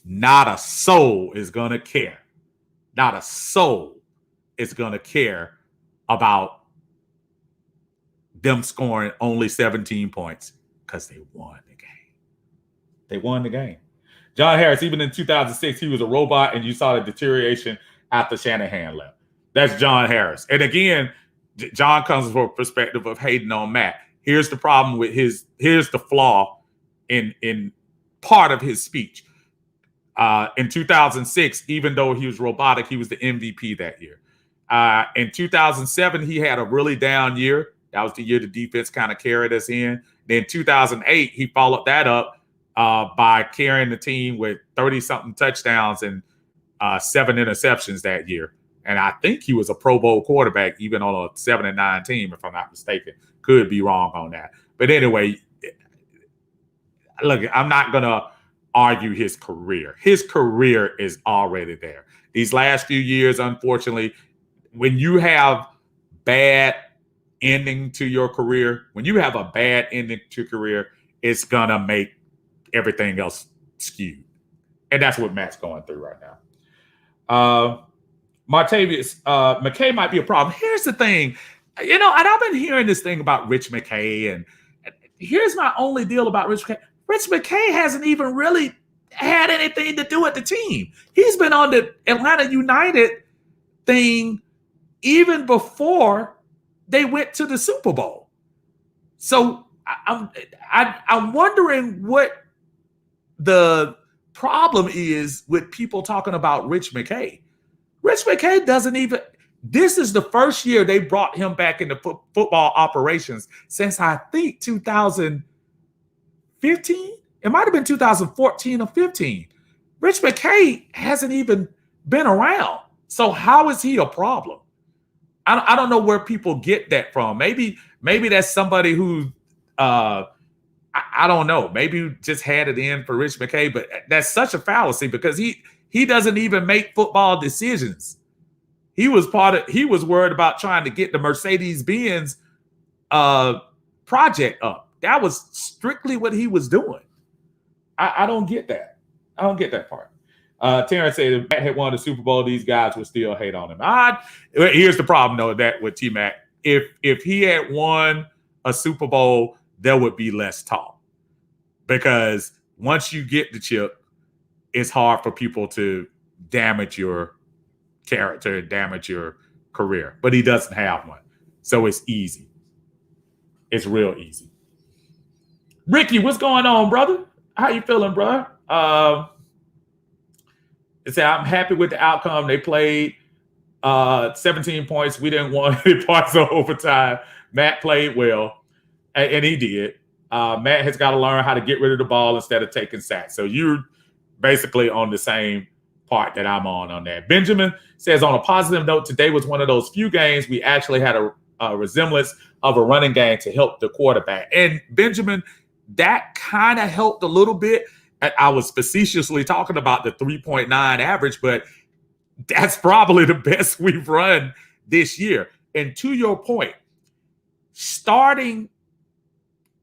Not a soul is going to care. Not a soul is going to care about them scoring only 17 points because they won the game. They won the game. John Harris, even in 2006, he was a robot, and you saw the deterioration after Shanahan left. That's John Harris. And again, John comes from a perspective of hating on Matt. Here's the problem with here's the flaw in part of his speech. In 2006, even though he was robotic, he was the MVP that year. In 2007, he had a really down year. That was the year the defense kind of carried us in. Then 2008, he followed that up by carrying the team with 30-something touchdowns and 7 interceptions that year. And I think he was a Pro Bowl quarterback, even on a 7-9 team, if I'm not mistaken. Could be wrong on that. But anyway, look, I'm not going to argue his career. His career is already there. These last few years, unfortunately, when you have bad ending to your career, it's going to make everything else skewed. And that's what Matt's going through right now. Martavius, McKay might be a problem. Here's the thing. You know, and I've been hearing this thing about Rich McKay, and here's my only deal about Rich McKay. Rich McKay hasn't even really had anything to do with the team. He's been on the Atlanta United thing even before they went to the Super Bowl. So I'm wondering what the problem is with people talking about Rich McKay. Rich McKay doesn't even. This is the first year they brought him back into football operations since I think 2015. It might have been 2014 or 15. Rich McKay hasn't even been around. So how is he a problem? I don't know where people get that from. Maybe that's somebody who I don't know. Maybe just had it in for Rich McKay, but that's such a fallacy because he doesn't even make football decisions. He was worried about trying to get the Mercedes-Benz project up. That was strictly what he was doing. I don't get that. I don't get that part. Terrence said if Matt had won the Super Bowl, these guys would still hate on him. Here's the problem, though, that with T-Mac. If he had won a Super Bowl, there would be less talk. Because once you get the chip, it's hard for people to damage your character, damage your career. But he doesn't have one. So it's easy. It's real easy. Ricky, what's going on, brother? How you feeling, bro? It said, I'm happy with the outcome. They played 17 points. We didn't want any parts of overtime. Matt played well, and he did. Matt has got to learn how to get rid of the ball instead of taking sacks. So you're basically on the same part that I'm on that. Benjamin says, on a positive note, today was one of those few games we actually had a resemblance of a running game to help the quarterback. And Benjamin, that kind of helped a little bit. I was facetiously talking about the 3.9 average, but that's probably the best we've run this year. And to your point, starting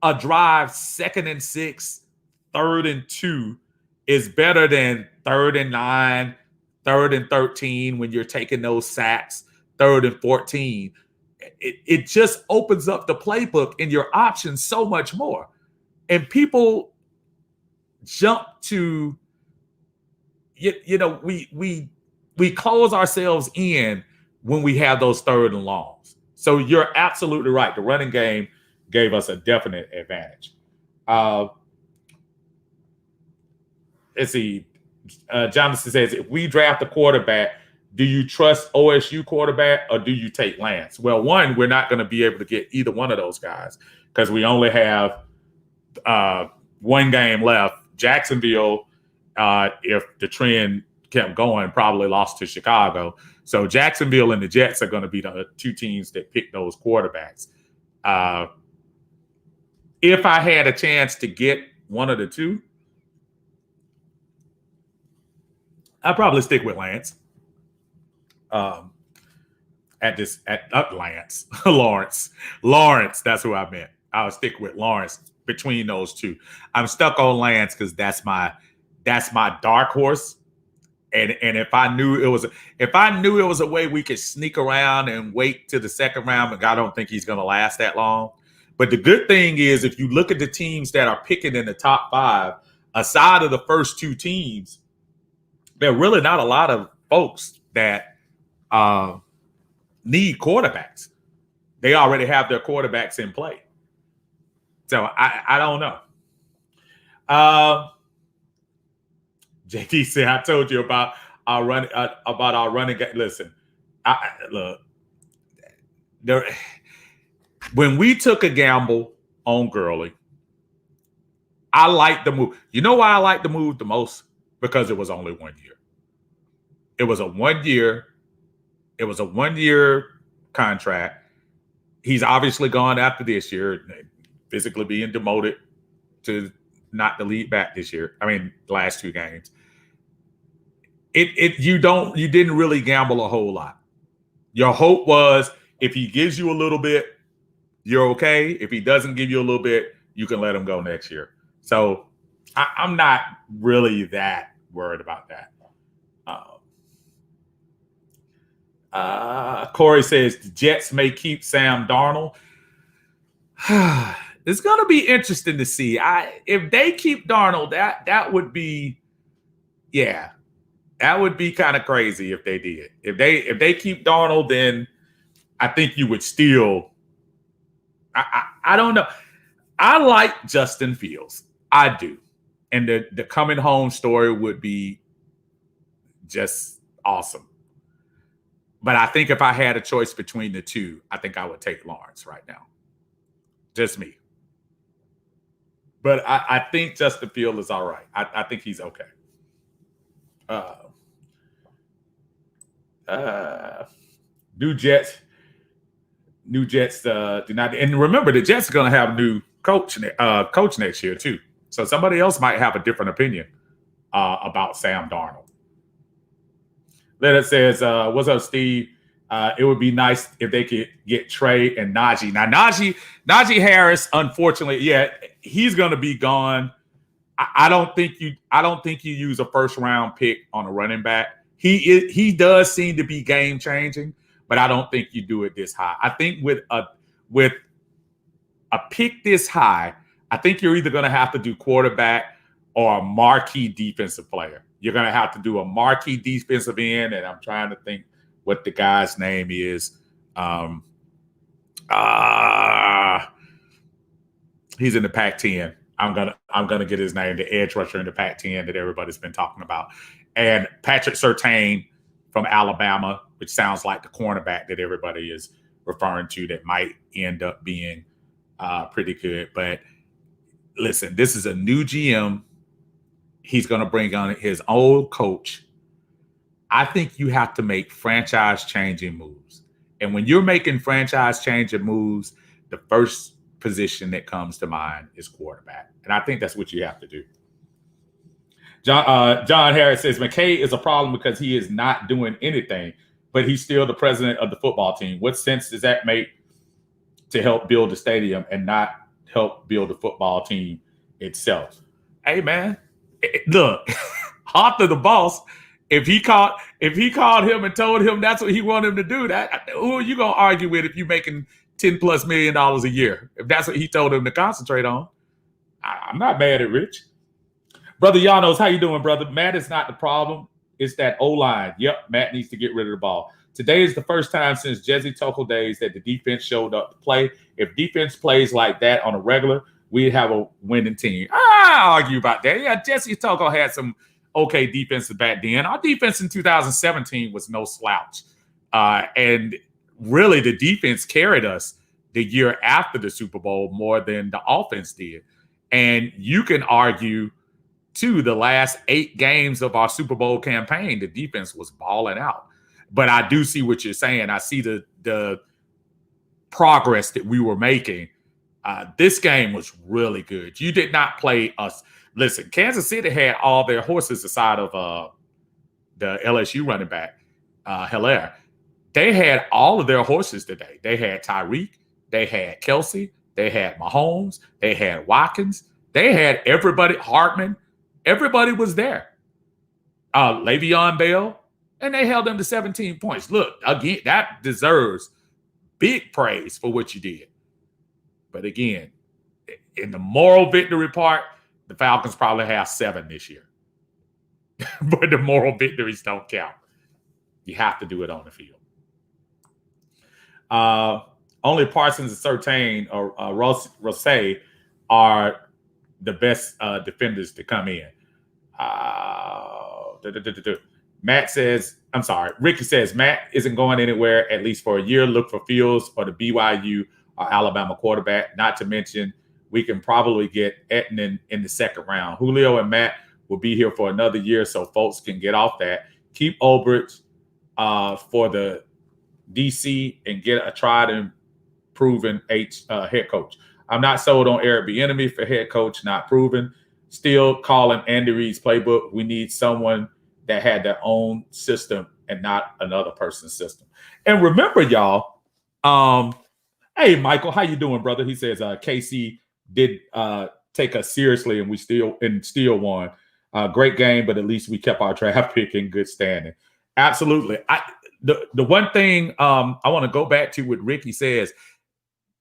a drive 2nd and 6, 3rd and 2 is better than 3rd and 9, 3rd and 13 when you're taking those sacks, 3rd and 14. It just opens up the playbook and your options so much more. And people jump to, we close ourselves in when we have those 3rd and longs. So you're absolutely right. The running game gave us a definite advantage. Let's see. Jonathan says, if we draft a quarterback, do you trust OSU quarterback or do you take Lance? Well, one, we're not going to be able to get either one of those guys because we only have one game left. Jacksonville, if the trend kept going, probably lost to Chicago. So Jacksonville and the Jets are going to be the two teams that pick those quarterbacks. If I had a chance to get one of the two, I'd probably stick with Lance. Lawrence, that's who I meant. I would stick with Lawrence between those two. I'm stuck on Lance because that's my dark horse. And if I knew it was a way we could sneak around and wait till the second round, but I don't think he's going to last that long. But the good thing is, if you look at the teams that are picking in the top 5, aside of the first 2 teams, there are really not a lot of folks that need quarterbacks. They already have their quarterbacks in play. So I don't know. JD said, I told you about our running game. Listen, look, when we took a gamble on Gurley, I liked the move. You know why I liked the move the most? Because it was only 1 year. It was a 1 year. It was a 1 year contract. He's obviously gone after this year, physically being demoted to not the lead back this year. I mean, the last 2 games. You didn't really gamble a whole lot. Your hope was if he gives you a little bit, you're okay. If he doesn't give you a little bit, you can let him go next year. So I'm not really that worried about that. Corey says the Jets may keep Sam Darnold. It's going to be interesting to see. If they keep Darnold, that would be Yeah, that would be kind of crazy if they did. If they keep Darnold, then I think you would still. I don't know. I like Justin Fields. I do, and the coming home story would be just awesome. But I think if I had a choice between the two, I think I would take Lawrence right now. Just me. But I think Justin Field is all right. I think he's okay. Uh, new Jets. New Jets do not. And remember, the Jets are going to have a new coach next year, too. So somebody else might have a different opinion about Sam Darnold. Leonard says, what's up, Steve? It would be nice if they could get Trey and Najee. Now, Najee Harris, unfortunately, yeah, he's going to be gone. I don't think you use a first round pick on a running back. He does seem to be game changing, but I don't think you do it this high. I think with a pick this high, I think you're either going to have to do quarterback or a marquee defensive player. You're going to have to do a marquee defensive end, and I'm trying to think what the guy's name is. He's in the Pac-10. I'm gonna get his name, the edge rusher in the Pac-10 that everybody's been talking about, and Patrick Surtain from Alabama, which sounds like the cornerback that everybody is referring to that might end up being pretty good. But listen, this is a new GM. He's going to bring on his old coach. I think you have to make franchise-changing moves. And when you're making franchise-changing moves, the first position that comes to mind is quarterback. And I think that's what you have to do. John Harris says, McKay is a problem because he is not doing anything, but he's still the president of the football team. What sense does that make to help build the stadium and not help build the football team itself? Hey, man, look, Arthur the boss, if he called him and told him that's what he wanted him to do, who are you going to argue with if you're making $10+ million a year? If that's what he told him to concentrate on, I'm not mad at Rich. Brother Llanos, how you doing, brother? Matt is not the problem. It's that O-line. Yep, Matt needs to get rid of the ball. Today is the first time since Jesse Tocco days that the defense showed up to play. If defense plays like that on a regular, we'd have a winning team. I argue about that. Yeah, Jesse Tocco had some okay defenses back then. Our defense in 2017 was no slouch. And really, the defense carried us the year after the Super Bowl more than the offense did. And you can argue, too, the last 8 games of our Super Bowl campaign, the defense was balling out. But I do see what you're saying. I see the progress that we were making. This game was really good. You did not play us. Listen, Kansas City had all their horses aside of the LSU running back, Hilaire. They had all of their horses today. They had Tyreek. They had Kelsey. They had Mahomes. They had Watkins. They had everybody, Hartman. Everybody was there. Le'Veon Bell. And they held them to 17 points. Look, again, that deserves big praise for what you did. But again, in the moral victory part, the Falcons probably have 7 this year. But the moral victories don't count. You have to do it on the field. Only Parsons and Surtain or Rosé are the best defenders to come in. Matt says, I'm sorry, Ricky says, Matt isn't going anywhere at least for a year. Look for Fields or the BYU or Alabama quarterback. Not to mention, we can probably get Etnan in the second round. Julio and Matt will be here for another year, so folks can get off that. Keep Ulbrich for the DC and get a tried and proven head coach. I'm not sold on Eric Bieniemy for head coach, not proven. Still calling Andy Reid's playbook. We need someone that had their own system and not another person's system. And remember, y'all, hey, Michael, how you doing, brother? He says KC did take us seriously, and we still won. Great game, but at least we kept our draft pick in good standing. Absolutely. The one thing I want to go back to what Ricky says,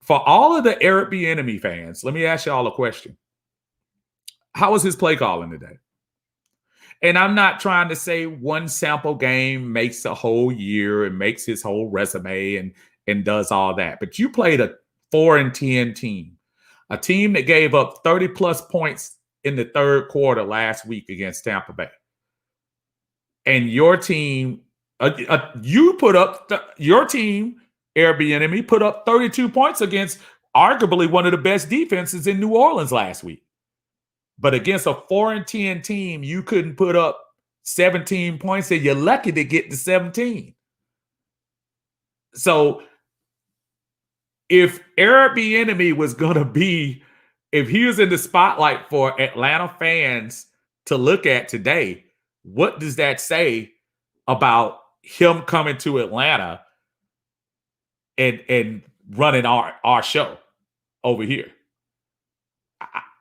for all of the Eric Bieniemy fans, let me ask y'all a question. How was his play calling today? And I'm not trying to say one sample game makes a whole year and makes his whole resume and does all that. But you played a 4-10 team, a team that gave up 30 plus points in the third quarter last week against Tampa Bay. And your team, your team, Airbnb, put up 32 points against arguably one of the best defenses in New Orleans last week. But against a 4-10 team, you couldn't put up 17 points, and you're lucky to get to 17. So if Airbnb was going to be, if he was in the spotlight for Atlanta fans to look at today, what does that say about him coming to Atlanta and running our show over here?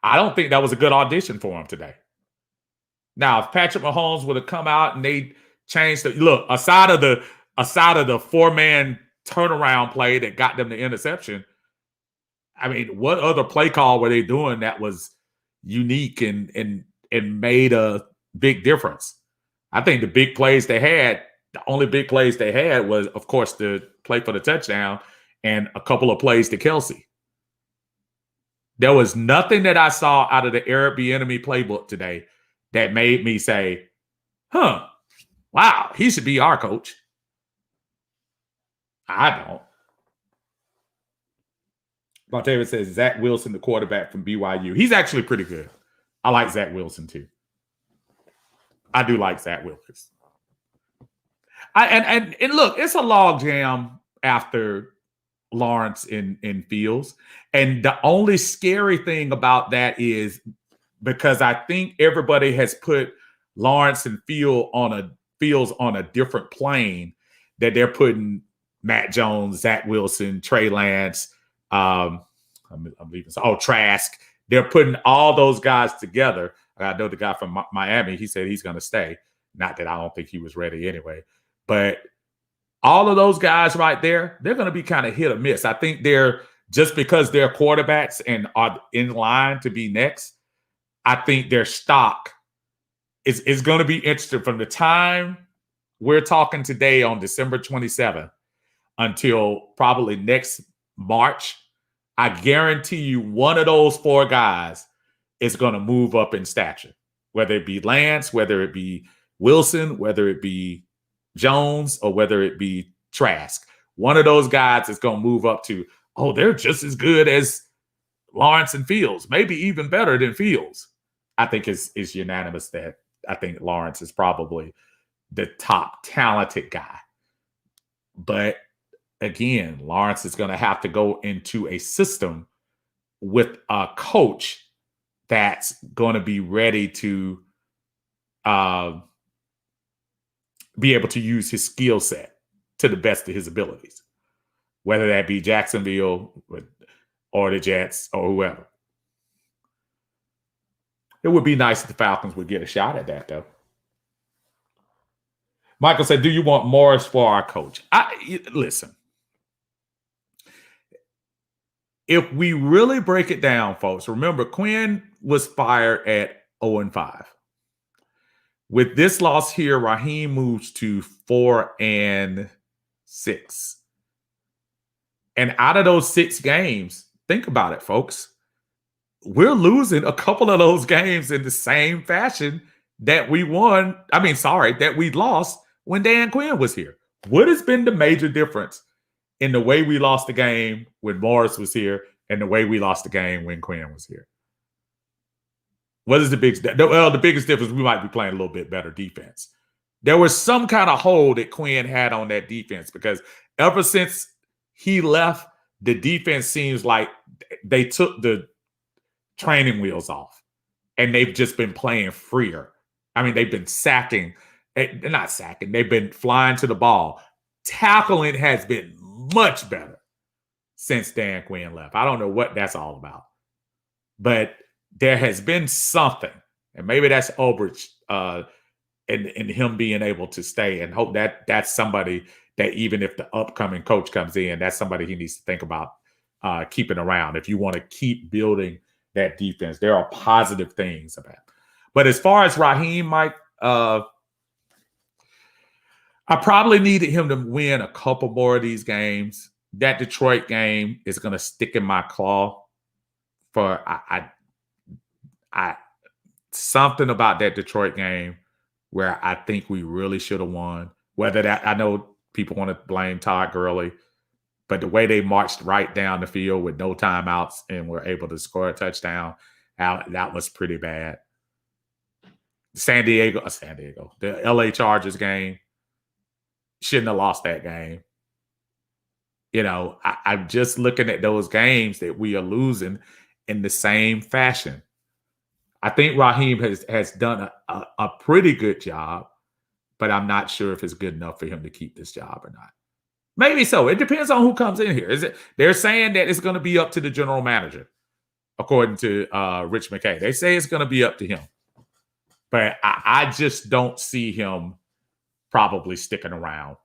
I don't think that was a good audition for him today. Now, if Patrick Mahomes would have come out and they changed the look, aside of the 4-man turnaround play that got them the interception, I mean, what other play call were they doing that was unique and made a big difference? I think the only big plays they had was, of course, the play for the touchdown and a couple of plays to Kelsey. There was nothing that I saw out of the Airbnb playbook today that made me say, wow, he should be our coach. I don't. Montana says Zach Wilson, the quarterback from BYU. He's actually pretty good. I like Zach Wilson too. I do like Zach Wilson. And look, it's a log jam after Lawrence in Fields. And the only scary thing about that is because I think everybody has put Lawrence and Fields on a different plane, that they're putting Matt Jones, Zach Wilson, Trey Lance, Trask. They're putting all those guys together. I know the guy from Miami, he said he's going to stay. Not that I don't think he was ready anyway. But all of those guys right there, they're going to be kind of hit or miss. I think they're, just because they're quarterbacks and are in line to be next, I think their stock is going to be interesting from the time we're talking today on December 27th until probably next March. I guarantee you one of those 4 guys is going to move up in stature, whether it be Lance, whether it be Wilson, whether it be Jones, or whether it be Trask. One of those guys is going to move up to, they're just as good as Lawrence and Fields, maybe even better than Fields. I think it's unanimous that I think Lawrence is probably the top talented guy. But again, Lawrence is going to have to go into a system with a coach that's going to be ready to be able to use his skill set to the best of his abilities, whether that be Jacksonville or the Jets or whoever. It would be nice if the Falcons would get a shot at that, though. Michael said, do you want Morris for our coach? Listen, if we really break it down, folks, remember Quinn was fired at 0-5. With this loss here, Raheem moves to 4-6. And out of those 6 games, think about it, folks. We're losing a couple of those games in the same fashion that we that we lost when Dan Quinn was here. What has been the major difference in the way we lost the game when Morris was here and the way we lost the game when Quinn was here? What is the biggest? Well, the biggest difference, we might be playing a little bit better defense. There was some kind of hole that Quinn had on that defense, because ever since he left, the defense seems like they took the training wheels off and they've just been playing freer. I mean, they've been sacking. They're not sacking. They've been flying to the ball. Tackling has been much better since Dan Quinn left. I don't know what that's all about, but there has been something, and maybe that's Ulbrich and him being able to stay, and hope that that's somebody that even if the upcoming coach comes in, that's somebody he needs to think about keeping around. If you want to keep building that defense, there are positive things about it. But as far as Raheem, Mike, I probably needed him to win a couple more of these games. That Detroit game is going to stick in my claw for I something about that Detroit game where I think we really should have won. Whether that, I know people want to blame Todd Gurley, but the way they marched right down the field with no timeouts and were able to score a touchdown, that was pretty bad. San Diego, the LA Chargers game, shouldn't have lost that game. You know, I'm just looking at those games that we are losing in the same fashion. I think Raheem has done a pretty good job, but I'm not sure if it's good enough for him to keep this job or not. Maybe so. It depends on who comes in here. They're saying that it's going to be up to the general manager, according to Rich McKay. They say it's going to be up to him. But I just don't see him probably sticking around.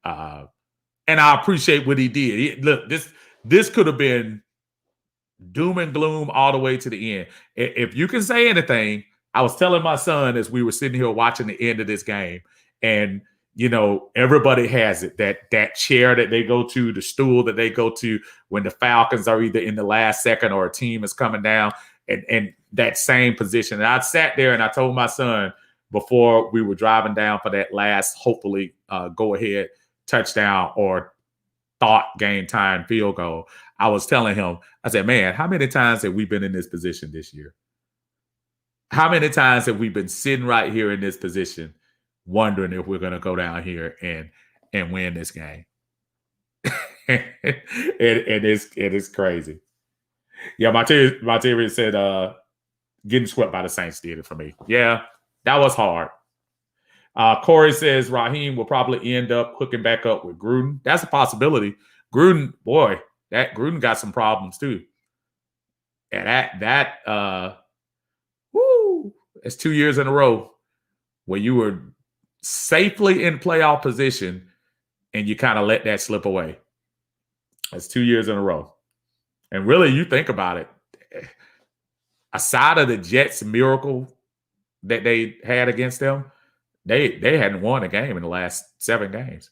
And I appreciate what he did. Look, this could have been doom and gloom all the way to the end. If you can say anything, I was telling my son as we were sitting here watching the end of this game, and you know, everybody has it, that chair that they go to, the stool that they go to when the Falcons are either in the last second or a team is coming down, and that same position. And I sat there and I told my son before we were driving down for that last, hopefully go ahead touchdown or thought game time field goal. I was telling him, I said, man, how many times have we been in this position this year? How many times have we been sitting right here in this position wondering if we're going to go down here and win this game? it is crazy. Yeah, my theory said getting swept by the Saints did it for me. Yeah, that was hard. Corey says Raheem will probably end up hooking back up with Gruden. That's a possibility. Gruden, boy, Gruden got some problems too. And it's 2 years in a row where you were safely in playoff position and you kind of let that slip away. That's 2 years in a row. And really, you think about it, aside of the Jets' miracle that they had against them, they hadn't won a game in the last 7 games.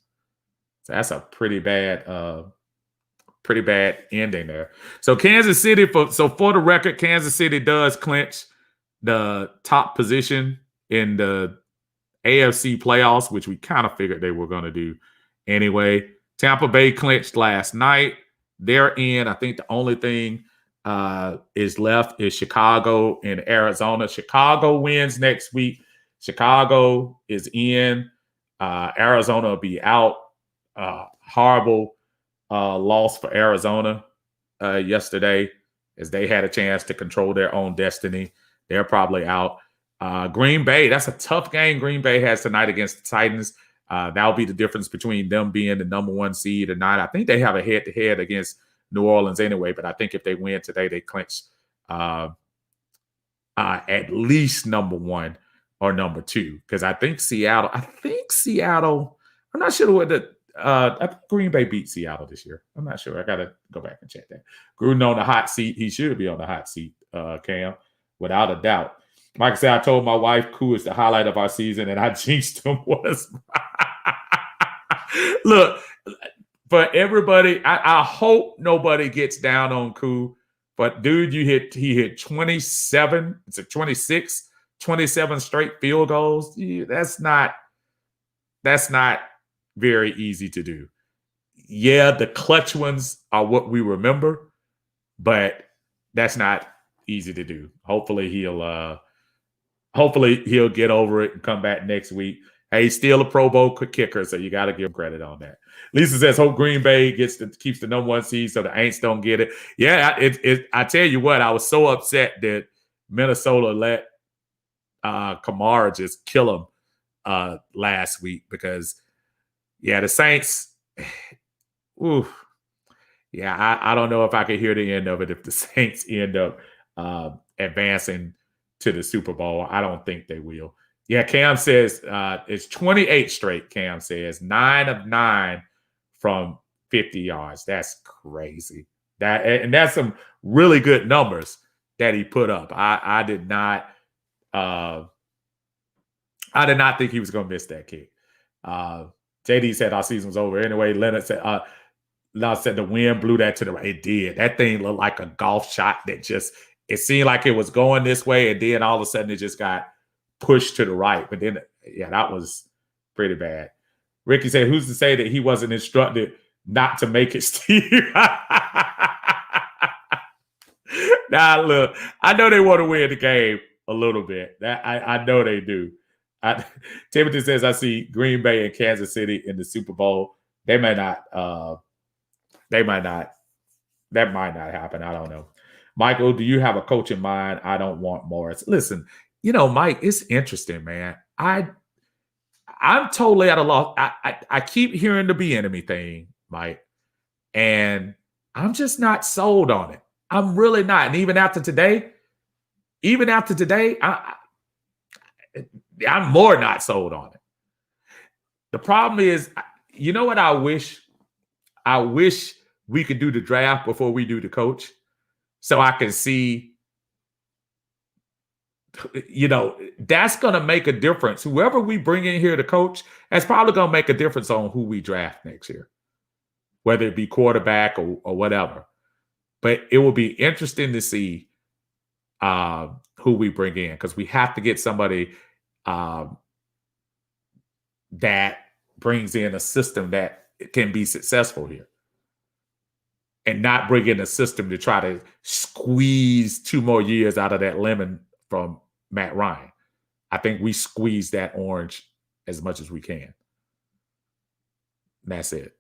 So that's a pretty bad ending there. So Kansas City, for the record, Kansas City does clinch the top position in the AFC playoffs, which we kind of figured they were going to do anyway. Tampa Bay clinched last night. They're in. I think the only thing is left is Chicago and Arizona. Chicago wins next week. Chicago is in. Arizona will be out. Horrible loss for Arizona yesterday, as they had a chance to control their own destiny. They're probably out. Green Bay, that's a tough game Green Bay has tonight against the Titans. That'll be the difference between them being the number 1 seed or not. I think they have a head-to-head against New Orleans anyway, but I think if they win today, they clinch at least number 1 or number 2. Because I think Seattle, I'm not sure what I think Green Bay beat Seattle this year. I'm not sure. I got to go back and check that. Gruden on the hot seat. He should be on the hot seat, Cam, without a doubt. Like I said, I told my wife Koo is the highlight of our season, and I jinxed him. Look, for everybody, I hope nobody gets down on Koo, but dude, he hit 27, it's a 27 straight field goals. Yeah, that's not very easy to do. Yeah, the clutch ones are what we remember, but that's not easy to do. Hopefully he'll get over it and come back next week. Hey, he's still a Pro Bowl kicker, so you got to give him credit on that. Lisa says, hope Green Bay keeps the number 1 seed so the Aints don't get it. Yeah, I tell you what, I was so upset that Minnesota let Kamara just kill him last week because, yeah, the Saints, ooh, yeah, I don't know if I could hear the end of it if the Saints end up advancing to the Super Bowl. I don't think they will. Yeah, Cam says it's 28 straight, Cam says. 9 of 9 from 50 yards. That's crazy. And that's some really good numbers that he put up. I did not I did not think he was going to miss that kick. JD said our season was over anyway. Leonard said the wind blew that to the right. It did. That thing looked like a golf shot that just, it seemed like it was going this way, and then all of a sudden it just got pushed to the right. But then, yeah, that was pretty bad. Ricky said, who's to say that he wasn't instructed not to make it, Steve? Now, look, I know they want to win the game a little bit. I know they do. Timothy says, I see Green Bay and Kansas City in the Super Bowl. They may not. That might not happen. I don't know. Michael, do you have a coach in mind? I don't want Morris. Listen, Mike, it's interesting, man. I'm totally at a loss. I keep hearing the Bieniemy thing, Mike, and I'm just not sold on it. I'm really not. And even after today, I'm more not sold on it. The problem is, you know what I wish? I wish we could do the draft before we do the coach, so I can see, that's going to make a difference. Whoever we bring in here to coach, that's probably going to make a difference on who we draft next year, whether it be quarterback or whatever. But it will be interesting to see who we bring in, because we have to get somebody that brings in a system that can be successful here, and not bring in a system to try to squeeze 2 more years out of that lemon from Matt Ryan. I think we squeeze that orange as much as we can. That's it.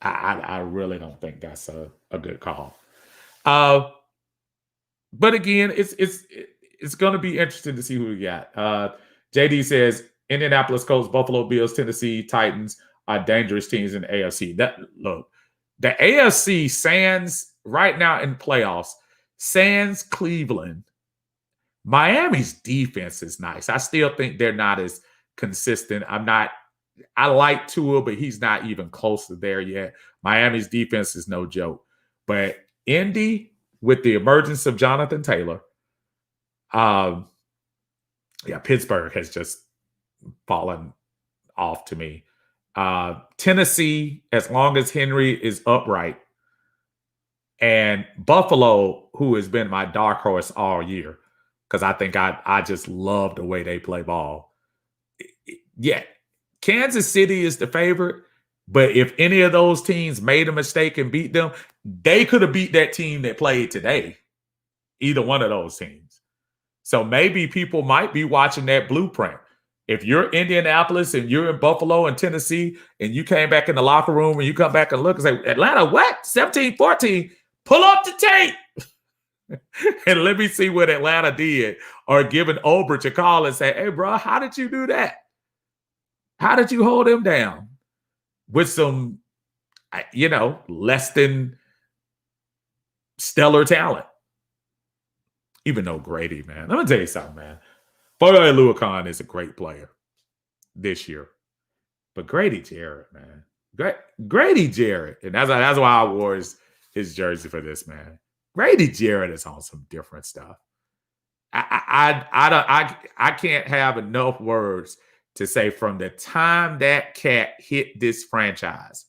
I really don't think that's a good call. But again, it's going to be interesting to see who we got. JD says Indianapolis Colts, Buffalo Bills, Tennessee Titans are dangerous teams in the AFC. Look, the AFC sans right now in playoffs, sans Cleveland. Miami's defense is nice. I still think they're not as consistent. I like Tua, but he's not even close to there yet. Miami's defense is no joke. But Indy, with the emergence of Jonathan Taylor, Pittsburgh has just fallen off to me. Tennessee, as long as Henry is upright, and Buffalo, who has been my dark horse all year, because I think I just love the way they play ball. Yeah, Kansas City is the favorite, but if any of those teams made a mistake and beat them, they could have beat that team that played today, either one of those teams. So maybe people might be watching that blueprint. If you're Indianapolis and you're in Buffalo and Tennessee, and you came back in the locker room and you come back and look and say, Atlanta, what? 17-14, pull up the tape. And let me see what Atlanta did. Or giving Ulbrich a call and say, hey, bro, how did you do that? How did you hold him down? With some, less than stellar talent. Even though Grady, man. Let me tell you something, man. Boy, Luakon is a great player this year. But Grady Jarrett, man. Grady Jarrett. And that's why I wore his jersey for this, man. Grady Jarrett is on some different stuff. I can't have enough words to say from the time that cat hit this franchise,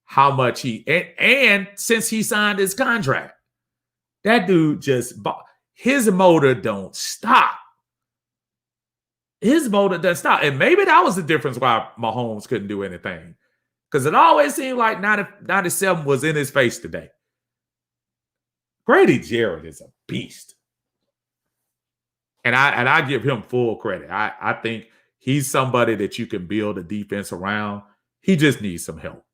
how much and since he signed his contract, that dude his motor don't stop. His motor doesn't stop. And maybe that was the difference why Mahomes couldn't do anything. Because it always seemed like 97 was in his face today. Grady Jarrett is a beast. And I give him full credit. I think he's somebody that you can build a defense around. He just needs some help.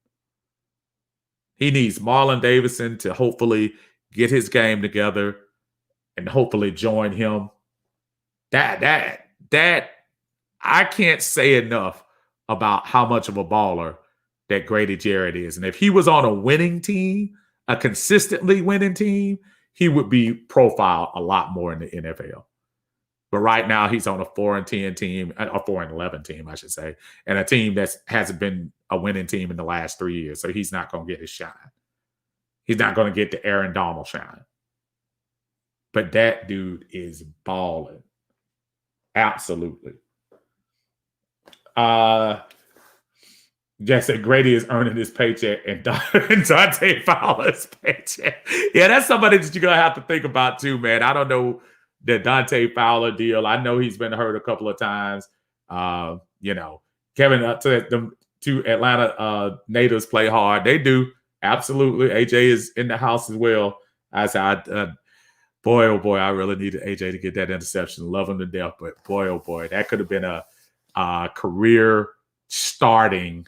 He needs Marlon Davidson to hopefully get his game together and hopefully join him. That I can't say enough about how much of a baller that Grady Jarrett is. And if he was on a winning team, a consistently winning team, he would be profiled a lot more in the NFL. But right now, he's on a 4-10 team, a 4-11 team, I should say, and a team that hasn't been a winning team in the last 3 years. So he's not going to get his shine. He's not going to get the Aaron Donald shine. But that dude is balling. Absolutely. Just said Grady is earning his paycheck and Dante Fowler's paycheck. Yeah, that's somebody that you're going to have to think about too, man. I don't know the Dante Fowler deal. I know he's been hurt a couple of times. Kevin, the two Atlanta natives play hard. They do. Absolutely. AJ is in the house as well. I said, boy, oh boy, I really needed AJ to get that interception. Love him to death. But boy, oh boy, that could have been a career starting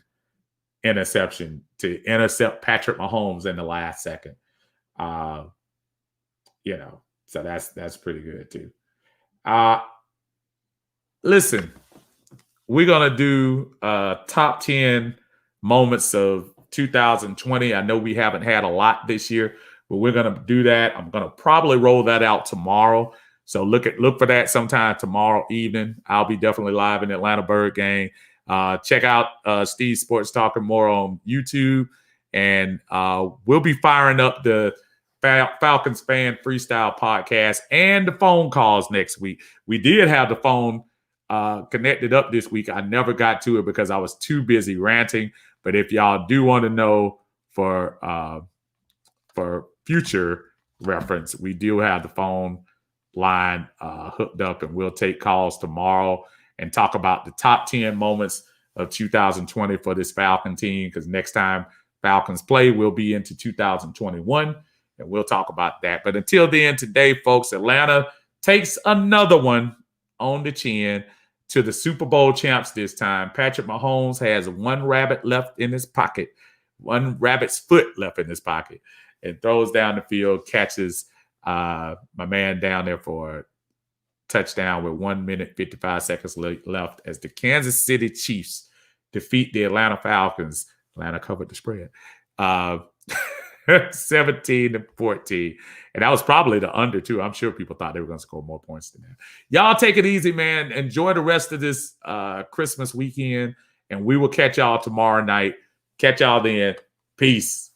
interception to intercept Patrick Mahomes in the last second. So that's pretty good too. Listen, we're gonna do top 10 moments of 2020. I know we haven't had a lot this year, but we're gonna do that. I'm gonna probably roll that out tomorrow. So look for that sometime tomorrow evening. I'll be definitely live in Atlanta Bird Gang. Check out Steve Sports Talking more on YouTube, and we'll be firing up the Falcons Fan Freestyle podcast and the phone calls next week. We did have the phone connected up this week. I never got to it because I was too busy ranting. But if y'all do want to know for future reference, we do have the phone line hooked up, and we'll take calls tomorrow and talk about the top 10 moments of 2020 for this Falcon team, because next time Falcons play, we'll be into 2021, and we'll talk about that. But until then, today, folks, Atlanta takes another one on the chin to the Super Bowl champs this time. Patrick Mahomes has one rabbit's foot left in his pocket, and throws down the field, catches my man down there for touchdown with 1 minute, 55 seconds left as the Kansas City Chiefs defeat the Atlanta Falcons. Atlanta covered the spread. 17-14. And that was probably the under, too. I'm sure people thought they were going to score more points than that. Y'all take it easy, man. Enjoy the rest of this Christmas weekend, and we will catch y'all tomorrow night. Catch y'all then. Peace.